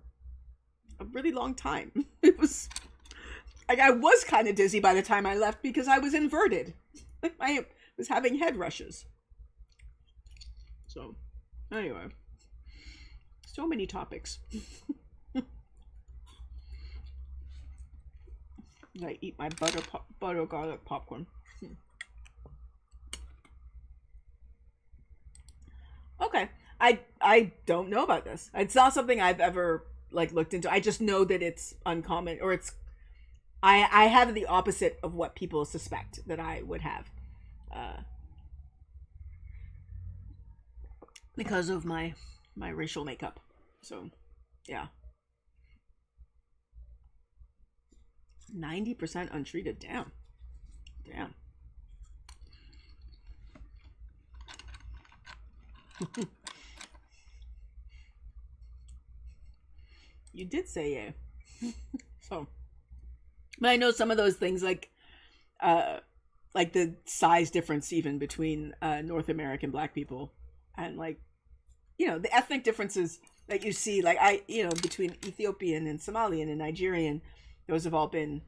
a really long time. It was like I was kind of dizzy by the time I left because I was inverted. I was having head rushes. So, anyway, so many topics. I eat my butter garlic popcorn. Okay, I don't know about this. It's not something I've ever like looked into. I just know that it's uncommon, or it's I have the opposite of what people suspect that I would have, because of my racial makeup. So, yeah. 90% untreated. Damn. Damn. You did say yeah. So, but I know some of those things like the size difference even between North American Black people and like, the ethnic differences that you see, like between Ethiopian and Somalian and Nigerian, those have all been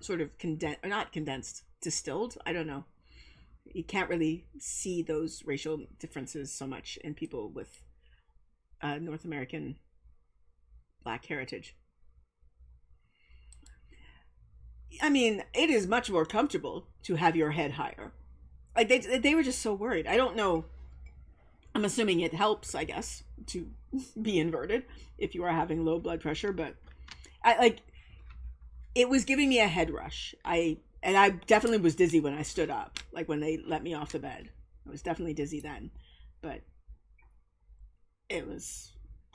sort of condensed, or not condensed, distilled. I don't know. You can't really see those racial differences so much in people with North American Black heritage. I mean, it is much more comfortable to have your head higher. Like they were just so worried. I don't know. I'm assuming it helps, I guess, to be inverted if you are having low blood pressure, but it was giving me a head rush. I definitely was dizzy when I stood up, like when they let me off the bed. I was definitely dizzy then, but it was,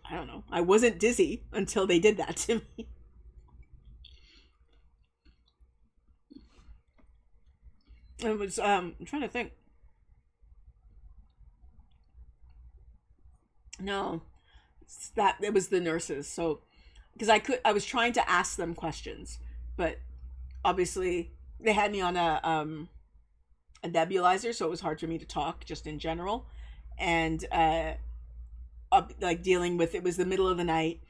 I don't know. I wasn't dizzy until they did that to me. It was, I'm trying to think. No, it was the nurses. So, because I was trying to ask them questions, but obviously they had me on a nebulizer, so it was hard for me to talk just in general, and like dealing with, it was the middle of the night,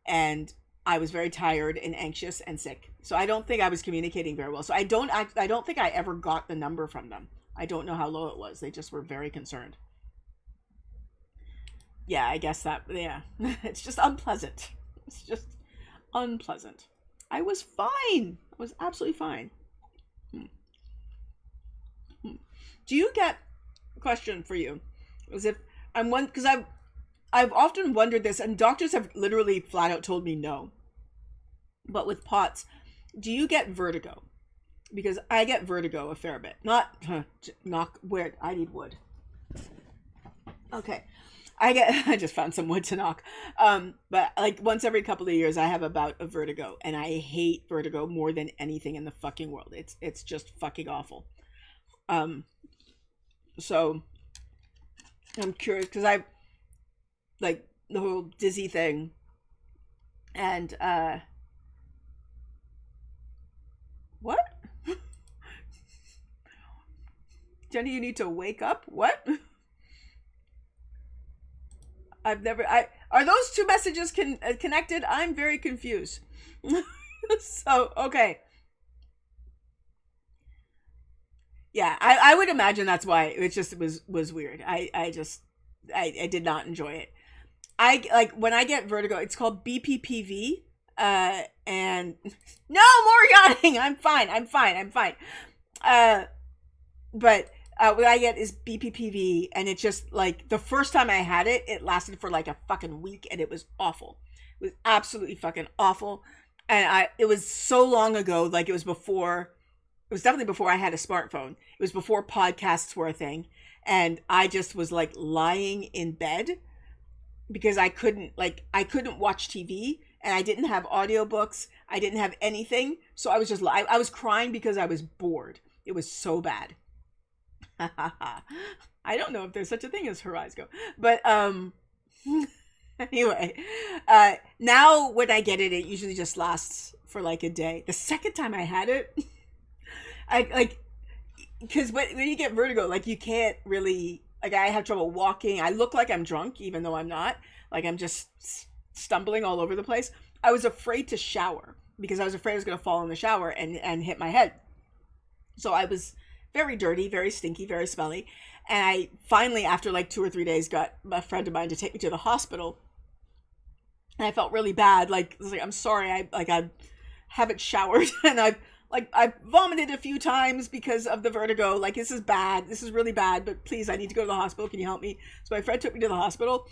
and I was very tired and anxious and sick, so I don't think I was communicating very well. So I don't think I ever got the number from them. I don't know how low it was. They just were very concerned. Yeah, I guess that, yeah. It's just unpleasant. It's just unpleasant. I was fine. I was absolutely fine. Do you get, question for you, as if I'm one, because I've often wondered this, and doctors have literally flat out told me no. But with POTS, do you get vertigo? Because I get vertigo a fair bit. Not, knock, where, I need wood. Okay. I just found some wood to knock. But like once every couple of years I have a bout of vertigo, and I hate vertigo more than anything in the fucking world. It's just fucking awful. So I'm curious, because I like the whole dizzy thing, and what? Jenny, you need to wake up? What? Are those two messages connected? I'm very confused. So, okay. Yeah, I would imagine that's why it just was weird. I did not enjoy it. I like when I get vertigo, it's called BPPV. And no more yawning. I'm fine. But what I get is BPPV, and it just, like, the first time I had it, it lasted for like a fucking week, and it was awful. It was absolutely fucking awful. And it was so long ago, like it was definitely before I had a smartphone. It was before podcasts were a thing. And I just was like lying in bed because I couldn't watch TV, and I didn't have audiobooks. I didn't have anything. So I was just, I was crying because I was bored. It was so bad. I don't know if there's such a thing as Horizgo, but anyway, now when I get it, it usually just lasts for like a day. The second time I had it, I like, because when you get vertigo, like you can't really, like, I have trouble walking. I look like I'm drunk, even though I'm not. Like I'm just stumbling all over the place. I was afraid to shower because I was afraid I was going to fall in the shower and hit my head. So I was very dirty, very stinky, very smelly. And I finally, after like 2 or 3 days, got a friend of mine to take me to the hospital. And I felt really bad. Like, I was like, I'm sorry. I haven't showered, and I've vomited a few times because of the vertigo. Like, this is bad. This is really bad, but please, I need to go to the hospital. Can you help me? So my friend took me to the hospital.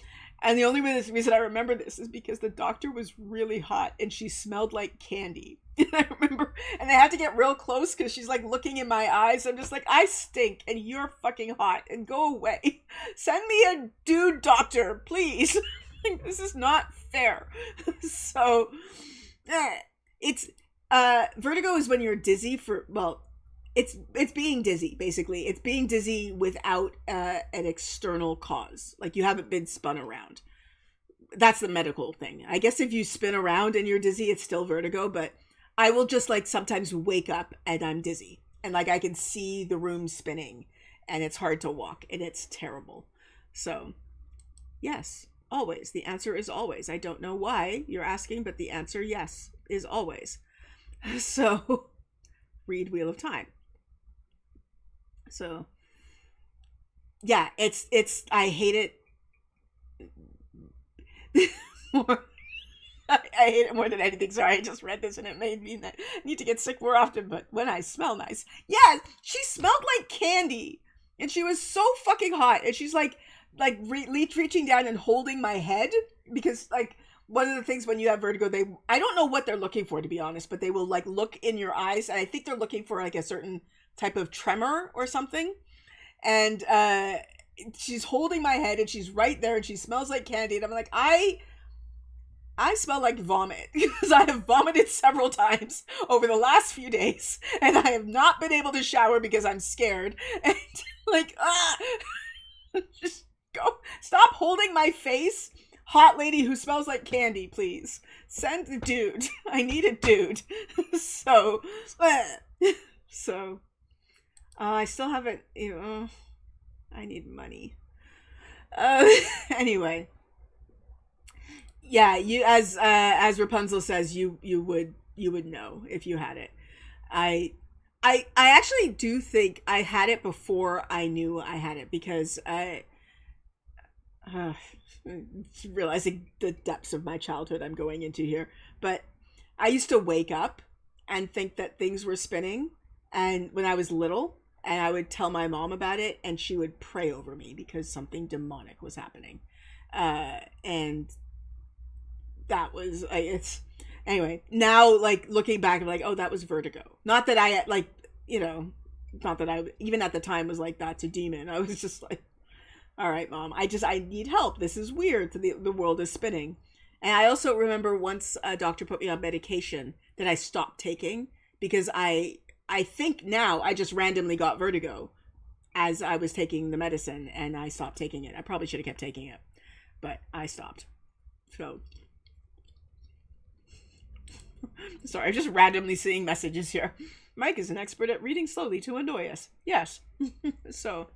And the only reason I remember this is because the doctor was really hot and she smelled like candy. And I remember, and I had to get real close because she's like looking in my eyes. I'm just like, I stink and you're fucking hot, and go away. Send me a dude doctor, please. Like, this is not fair. So, it's, vertigo is when you're dizzy for, well, it's being dizzy, basically. It's being dizzy without an external cause. Like, you haven't been spun around. That's the medical thing. I guess if you spin around and you're dizzy, it's still vertigo, but I will just, like, sometimes wake up and I'm dizzy. And, like, I can see the room spinning, and it's hard to walk, and it's terrible. So, yes, always. The answer is always. I don't know why you're asking, but the answer, yes, is always. So, read Wheel of Time. So yeah, it's I hate it more. I hate it more than anything. Sorry, I just read this and it made me need to get sick more often. But when I smell nice, yeah, she smelled like candy, and she was so fucking hot. And she's like reaching down and holding my head because like one of the things when you have vertigo, I don't know what they're looking for, to be honest, but they will like look in your eyes, and I think they're looking for like a certain type of tremor or something. And she's holding my head, and she's right there, and she smells like candy, and I'm like, I smell like vomit because I have vomited several times over the last few days, and I have not been able to shower because I'm scared. And like, just go, stop holding my face. Hot lady who smells like candy, please. Send a dude. I need a dude. So I still haven't, I need money. Anyway. Yeah, you as Rapunzel says, you would know if you had it. I actually do think I had it before I knew I had it, because realizing the depths of my childhood I'm going into here, but I used to wake up and think that things were spinning, and when I was little, and I would tell my mom about it, and she would pray over me because something demonic was happening, and that was it's anyway. Now, like looking back, I'm like, oh, that was vertigo. Not that I like, not that I even at the time was like, that's a demon. I was just like, all right, mom, I need help. This is weird. The world is spinning. And I also remember once a doctor put me on medication that I stopped taking because I think now I just randomly got vertigo as I was taking the medicine, and I stopped taking it. I probably should have kept taking it, but I stopped. So sorry, I'm just randomly seeing messages here. Mike is an expert at reading slowly to annoy us. Yes. So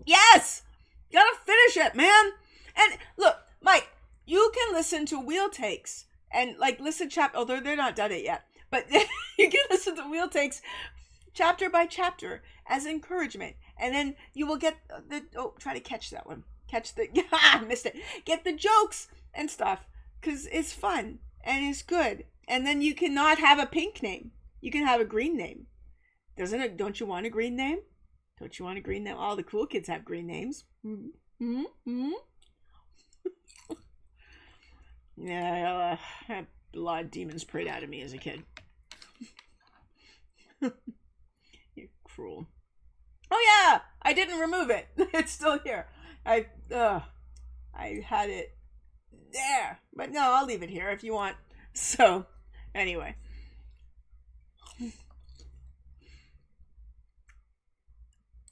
yes, gotta finish it, man. And look, Mike, you can listen to wheel takes and like listen although they're not done it yet, but you can listen to wheel takes chapter by chapter as encouragement, and then you will get try to catch that one, missed it, get the jokes and stuff, because it's fun and it's good. And then you cannot have a pink name, you can have a green name. Don't you want a green name? Don't you want a green name? All the cool kids have green names. Yeah, I had a lot of demons prayed out of me as a kid. You're cruel. Oh yeah, I didn't remove it. It's still here. I had it there, but no, I'll leave it here if you want. So, anyway.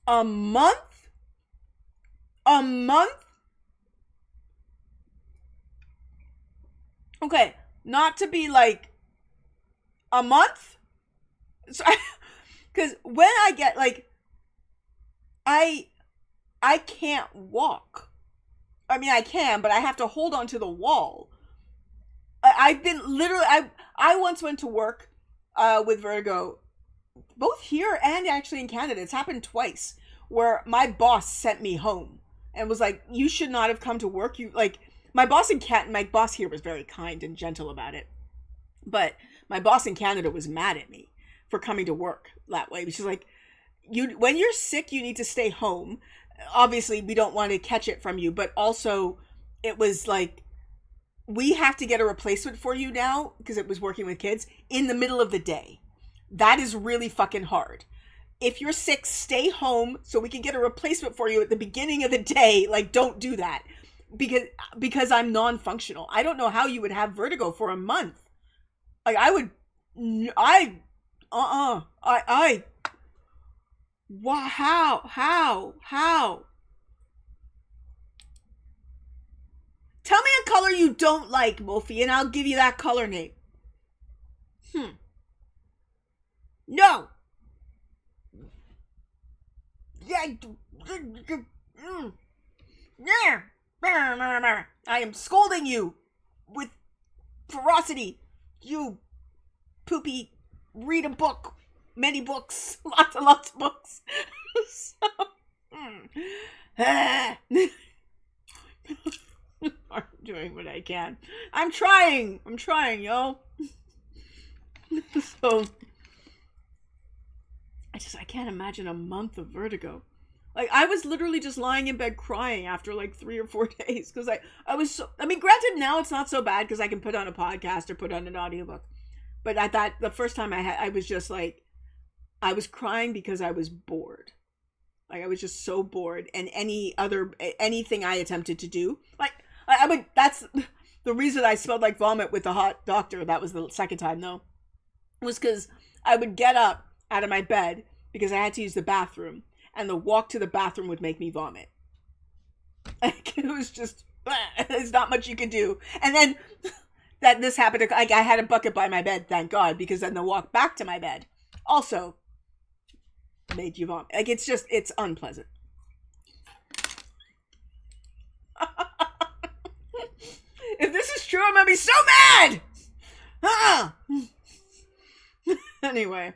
A month? A month? Okay, not to be like a month? Because when I get like, I can't walk. I mean, I can, but I have to hold on to the wall. I've been literally, I once went to work with vertigo, both here and actually in Canada. It's happened twice, where my boss sent me home and was like, you should not have come to work. My boss here was very kind and gentle about it, but my boss in Canada was mad at me for coming to work that way. She's like, when you're sick, you need to stay home. Obviously, we don't want to catch it from you, but also it was like, we have to get a replacement for you now, because it was working with kids, in the middle of the day. That is really fucking hard. If you're sick, stay home so we can get a replacement for you at the beginning of the day. Like, don't do that. Because I'm non-functional. I don't know how you would have vertigo for a month. Like, how? Tell me a color you don't like, Wolfie, and I'll give you that color name. No. I am scolding you with ferocity, you poopy read a book, many books, lots and lots of books. So, I'm doing what I can. I'm trying, yo. So, I can't imagine a month of vertigo. Like, I was literally just lying in bed crying after like 3 or 4 days because I was so, I mean, granted, now it's not so bad because I can put on a podcast or put on an audiobook. But at that, the first time I was just like, I was crying because I was bored. Like, I was just so bored. And anything I attempted to do, like, I would, that's the reason I smelled like vomit with the hot doctor. That was the second time, though, was because I would get up out of my bed because I had to use the bathroom. And the walk to the bathroom would make me vomit. Like, it was just, there's not much you could do. And then that this happened, like, I had a bucket by my bed, thank God, because then the walk back to my bed also made you vomit. Like, it's just, it's unpleasant. If this is true, I'm gonna be so mad! Anyway.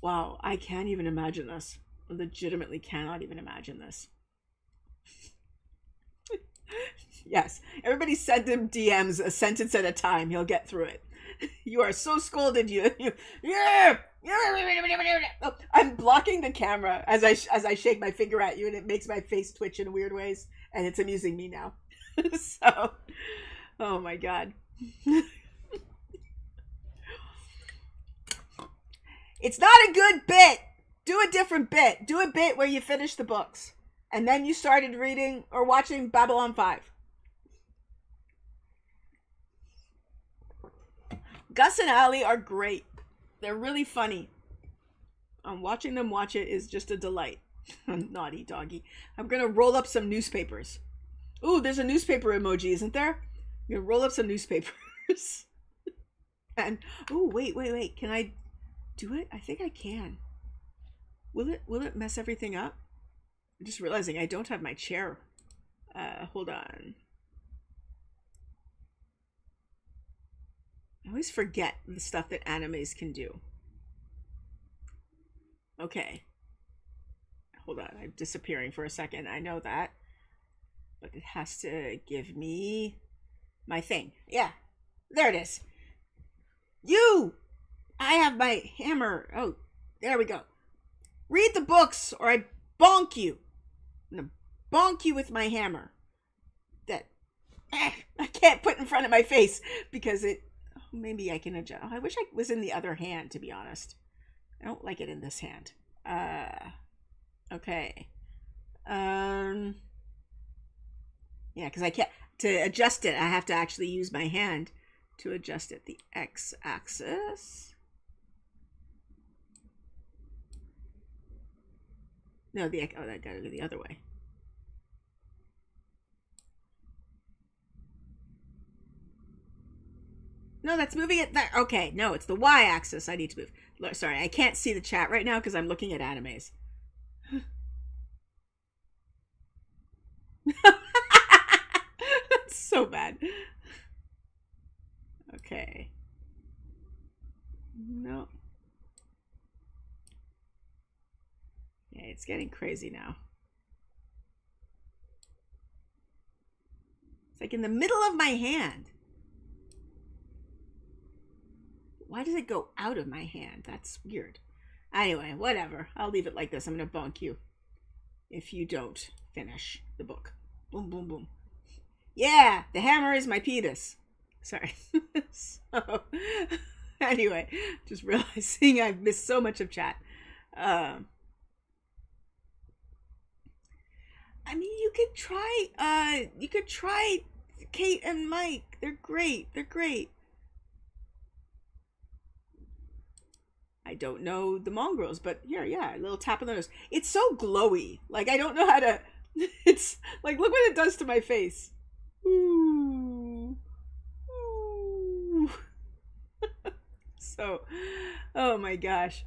Wow, I can't even imagine this. I legitimately cannot even imagine this. Yes, everybody send him DMs a sentence at a time. He'll get through it. You are so scolded. Yeah. Oh, I'm blocking the camera as I shake my finger at you, and it makes my face twitch in weird ways, and it's amusing me now. So, oh my God. It's not a good bit. Do a different bit. Do a bit where you finish the books. And then you started reading or watching Babylon 5. Gus and Ali are great. They're really funny. Watching them watch it is just a delight. Naughty doggy. I'm going to roll up some newspapers. Ooh, there's a newspaper emoji, isn't there? I'm going to roll up some newspapers. And, ooh, wait. Can I do it? I think I can. Will it mess everything up? I'm just realizing I don't have my chair. Hold on. I always forget the stuff that animes can do. Okay. Hold on, I'm disappearing for a second. I know that. But it has to give me my thing. Yeah. There it is. I have my hammer. Oh, there we go. Read the books or I bonk you. I'm going to bonk you with my hammer. That I can't put in front of my face because maybe I can adjust. I wish I was in the other hand, to be honest. I don't like it in this hand. Okay. Yeah, because I can't, to adjust it, I have to actually use my hand to adjust it. The x-axis. No, that gotta go the other way. No, that's moving it there. Okay, no, it's the y-axis I need to move. Sorry, I can't see the chat right now because I'm looking at animes. That's so bad. Okay. No. Yeah, it's getting crazy now. It's like in the middle of my hand. Why does it go out of my hand? That's weird. Anyway, whatever. I'll leave it like this. I'm going to bonk you if you don't finish the book. Boom, boom, boom. Yeah, the hammer is my penis. Sorry. So, anyway, just realizing I've missed so much of chat. I mean, you could try Kate and Mike. They're great. I don't know the mongrels, but here, yeah, a little tap on the nose. It's so glowy. Like, I don't know how to, it's like, look what it does to my face. Ooh. Ooh. So, oh my gosh.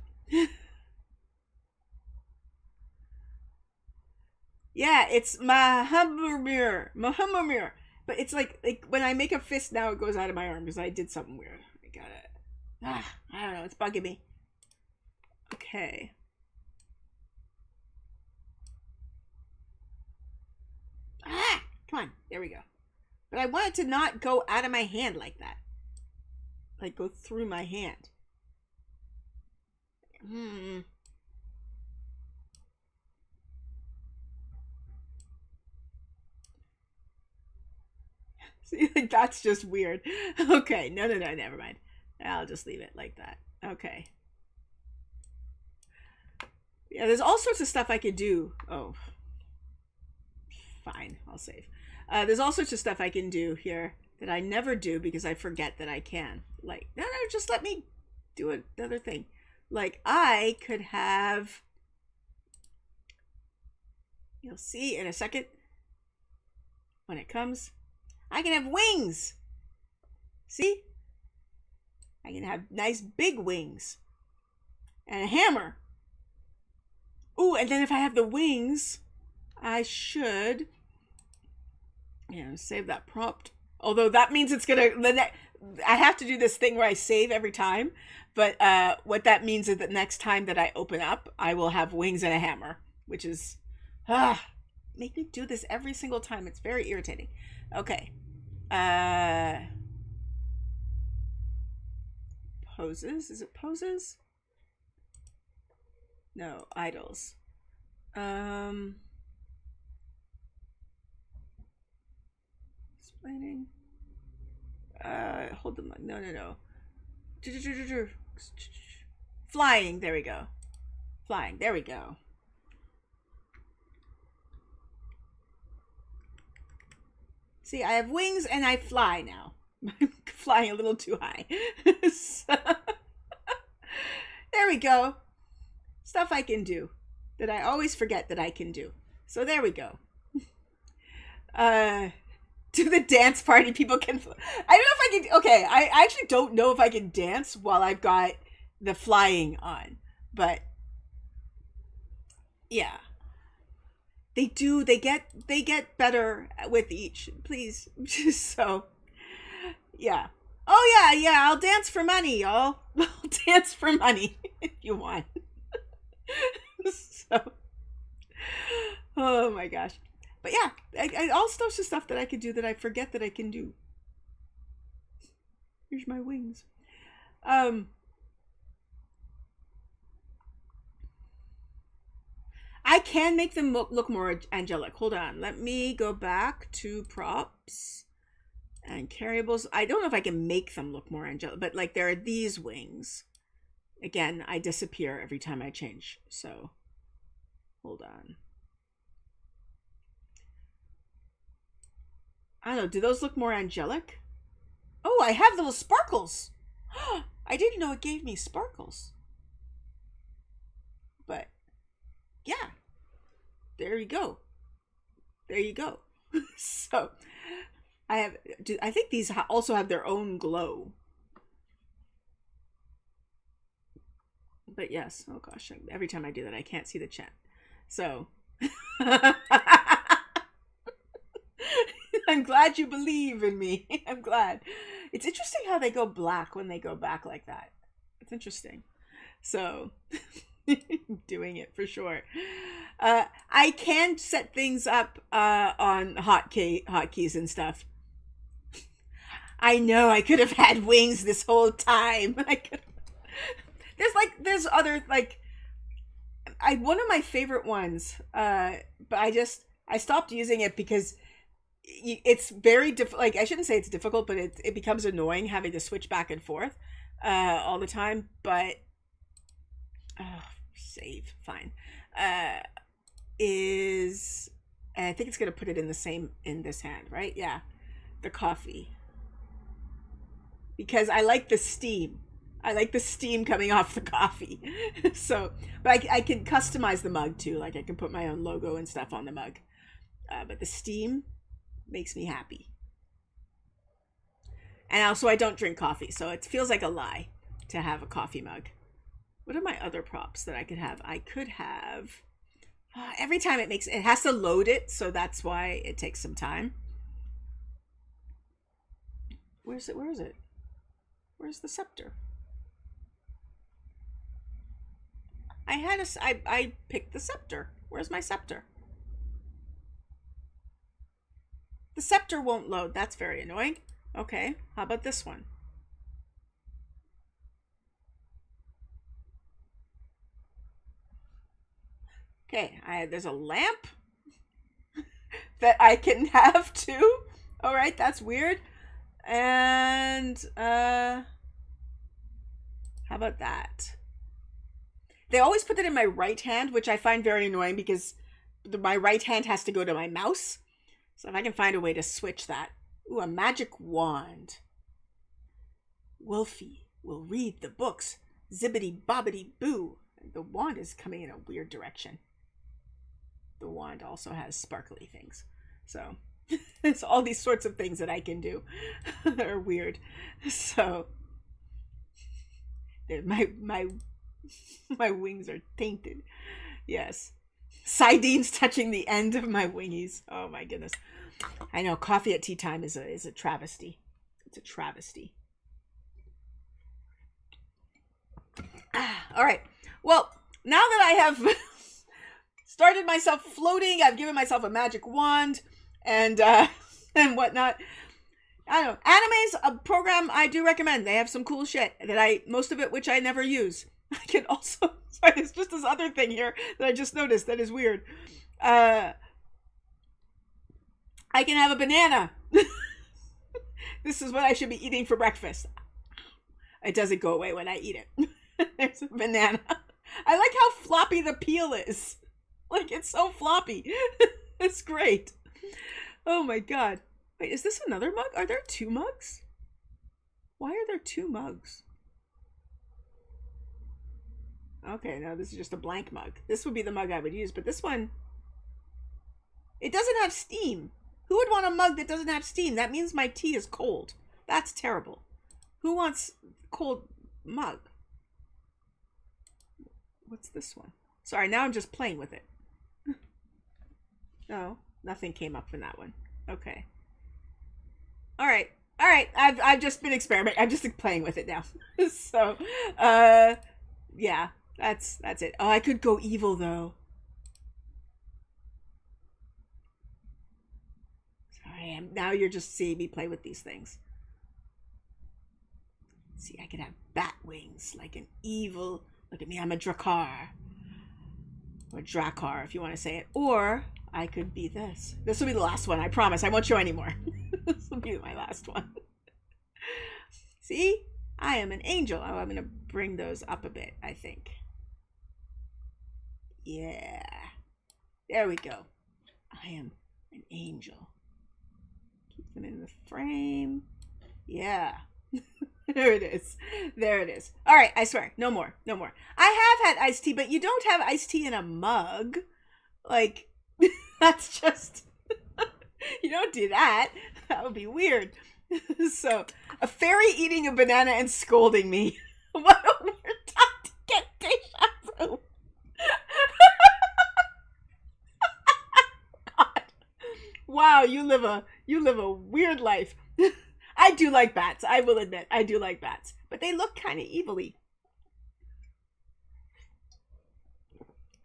Yeah, it's Mahamamir. But it's like when I make a fist now, it goes out of my arm because I did something weird. gotta. I don't know. It's bugging me. Okay. Come on. There we go. But I want it to not go out of my hand like that. Like go through my hand. See, like that's just weird. Okay, no, never mind. I'll just leave it like that. Okay. Yeah, there's all sorts of stuff I could do. Oh, fine, I'll save. There's all sorts of stuff I can do here that I never do because I forget that I can. Like, no, just let me do another thing. Like, I could have, you'll see in a second when it comes, I can have wings. See? I can have nice big wings and a hammer. Ooh, and then if I have the wings, I should, save that prompt. Although that means it's gonna, I have to do this thing where I save every time. But what that means is that next time that I open up, I will have wings and a hammer, which is, make me do this every single time. It's very irritating. Okay. Poses. Is it poses? No, idols. Explaining. Hold them. No. Flying. There we go. Flying. There we go. See, I have wings and I fly now. I'm flying a little too high. So, there we go. Stuff I can do that I always forget that I can do. So there we go. To the dance party, people can. I don't know if I can. Okay, I actually don't know if I can dance while I've got the flying on. But yeah, they do. They get better with each. Please, so yeah. Oh yeah. I'll dance for money, y'all. I'll dance for money if you want. So, oh my gosh. But yeah, I all sorts of stuff that I could do that I forget that I can do. Here's my wings. I can make them look more angelic. Hold on. Let me go back to props and carryables. I don't know if I can make them look more angelic, but like there are these wings. Again, I disappear every time I change. So hold on. I don't know. Do those look more angelic? Oh, I have little sparkles. I didn't know it gave me sparkles. But yeah, there you go. There you go. So I think these also have their own glow. But yes, oh gosh, every time I do that, I can't see the chat. So I'm glad you believe in me. I'm glad. It's interesting how they go black when they go back like that. It's interesting. So doing it for sure. I can set things up on hotkeys and stuff. I know I could have had wings this whole time. There's other one of my favorite ones, but I stopped using it because it's very difficult. I shouldn't say it's difficult, but it becomes annoying having to switch back and forth all the time. But save fine is, and I think it's gonna put it in this hand, right? Yeah, the coffee, because I like the steam. I like the steam coming off the coffee. So, but I can customize the mug too. Like I can put my own logo and stuff on the mug. But the steam makes me happy. And also I don't drink coffee, so it feels like a lie to have a coffee mug. What are my other props that I could have? I could have, every time it has to load it, so that's why it takes some time. Where is it? Where's the scepter? I picked the scepter. Where's my scepter? The scepter won't load. That's very annoying. Okay, how about this one? Okay, there's a lamp that I can have too. All right, that's weird. And how about that? They always put it in my right hand, which I find very annoying because my right hand has to go to my mouse. So if I can find a way to switch that. Ooh, a magic wand. Wolfie will read the books. Zibbity bobbity boo. The wand is coming in a weird direction. The wand also has sparkly things. So it's all these sorts of things that I can do that are weird. So my wings are tainted. Yes. Sardines touching the end of my wingies. Oh my goodness. I know coffee at tea time is a travesty. It's a travesty. All right. Well, now that I have started myself floating, I've given myself a magic wand and whatnot. I don't know. Anime's a program I do recommend. They have some cool shit that most of it which I never use. I can also, sorry, there's just this other thing here that I just noticed that is weird. I can have a banana. This is what I should be eating for breakfast. It doesn't go away when I eat it. There's a banana. I like how floppy the peel is. Like, it's so floppy. It's great. Oh my god. Wait, is this another mug? Are there two mugs? Why are there two mugs? Okay, no, this is just a blank mug. This would be the mug I would use, but this one, it doesn't have steam. Who would want a mug that doesn't have steam? That means my tea is cold. That's terrible. Who wants cold mug? What's this one? Sorry, now I'm just playing with it. No, nothing came up from that one. Okay. All right. I've just been experimenting. I'm just playing with it now. So, yeah, that's it. Oh, I could go evil though. Sorry, now you're just seeing me play with these things. See, I could have bat wings like an evil. Look at me, I'm a Drakkar. Or Drakkar, if you want to say it. Or I could be this. This will be the last one, I promise. I won't show anymore. This will be my last one. See? I am an angel. Oh, I'm going to bring those up a bit, I think. Yeah. There we go. I am an angel. Keep them in the frame. Yeah. There it is. There it is. All right, I swear. No more. No more. I have had iced tea, but you don't have iced tea in a mug. Like, that's just... You don't do that. That would be weird. So, a fairy eating a banana and scolding me. What a weird time to get deja vu. God. Wow, you live a weird life. I do like bats. I will admit, I do like bats, but they look kind of evilly.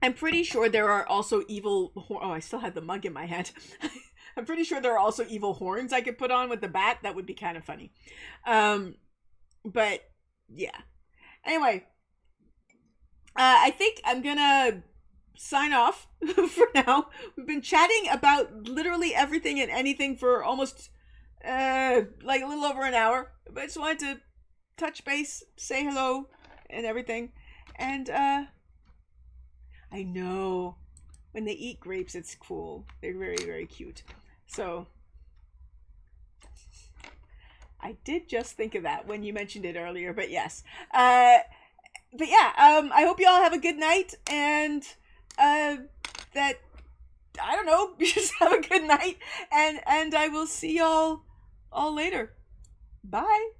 I'm pretty sure there are also evil. Oh, I still had the mug in my hand. I'm pretty sure there are also evil horns I could put on with the bat. That would be kind of funny. But yeah. Anyway, I think I'm gonna sign off for now. We've been chatting about literally everything and anything for almost like a little over an hour. But I just wanted to touch base, say hello, and everything. And I know when they eat grapes, it's cool. They're very, very cute. So I did just think of that when you mentioned it earlier, but yes. But yeah, I hope you all have a good night, and that, I don't know, just have a good night, and I will see y'all all later. Bye.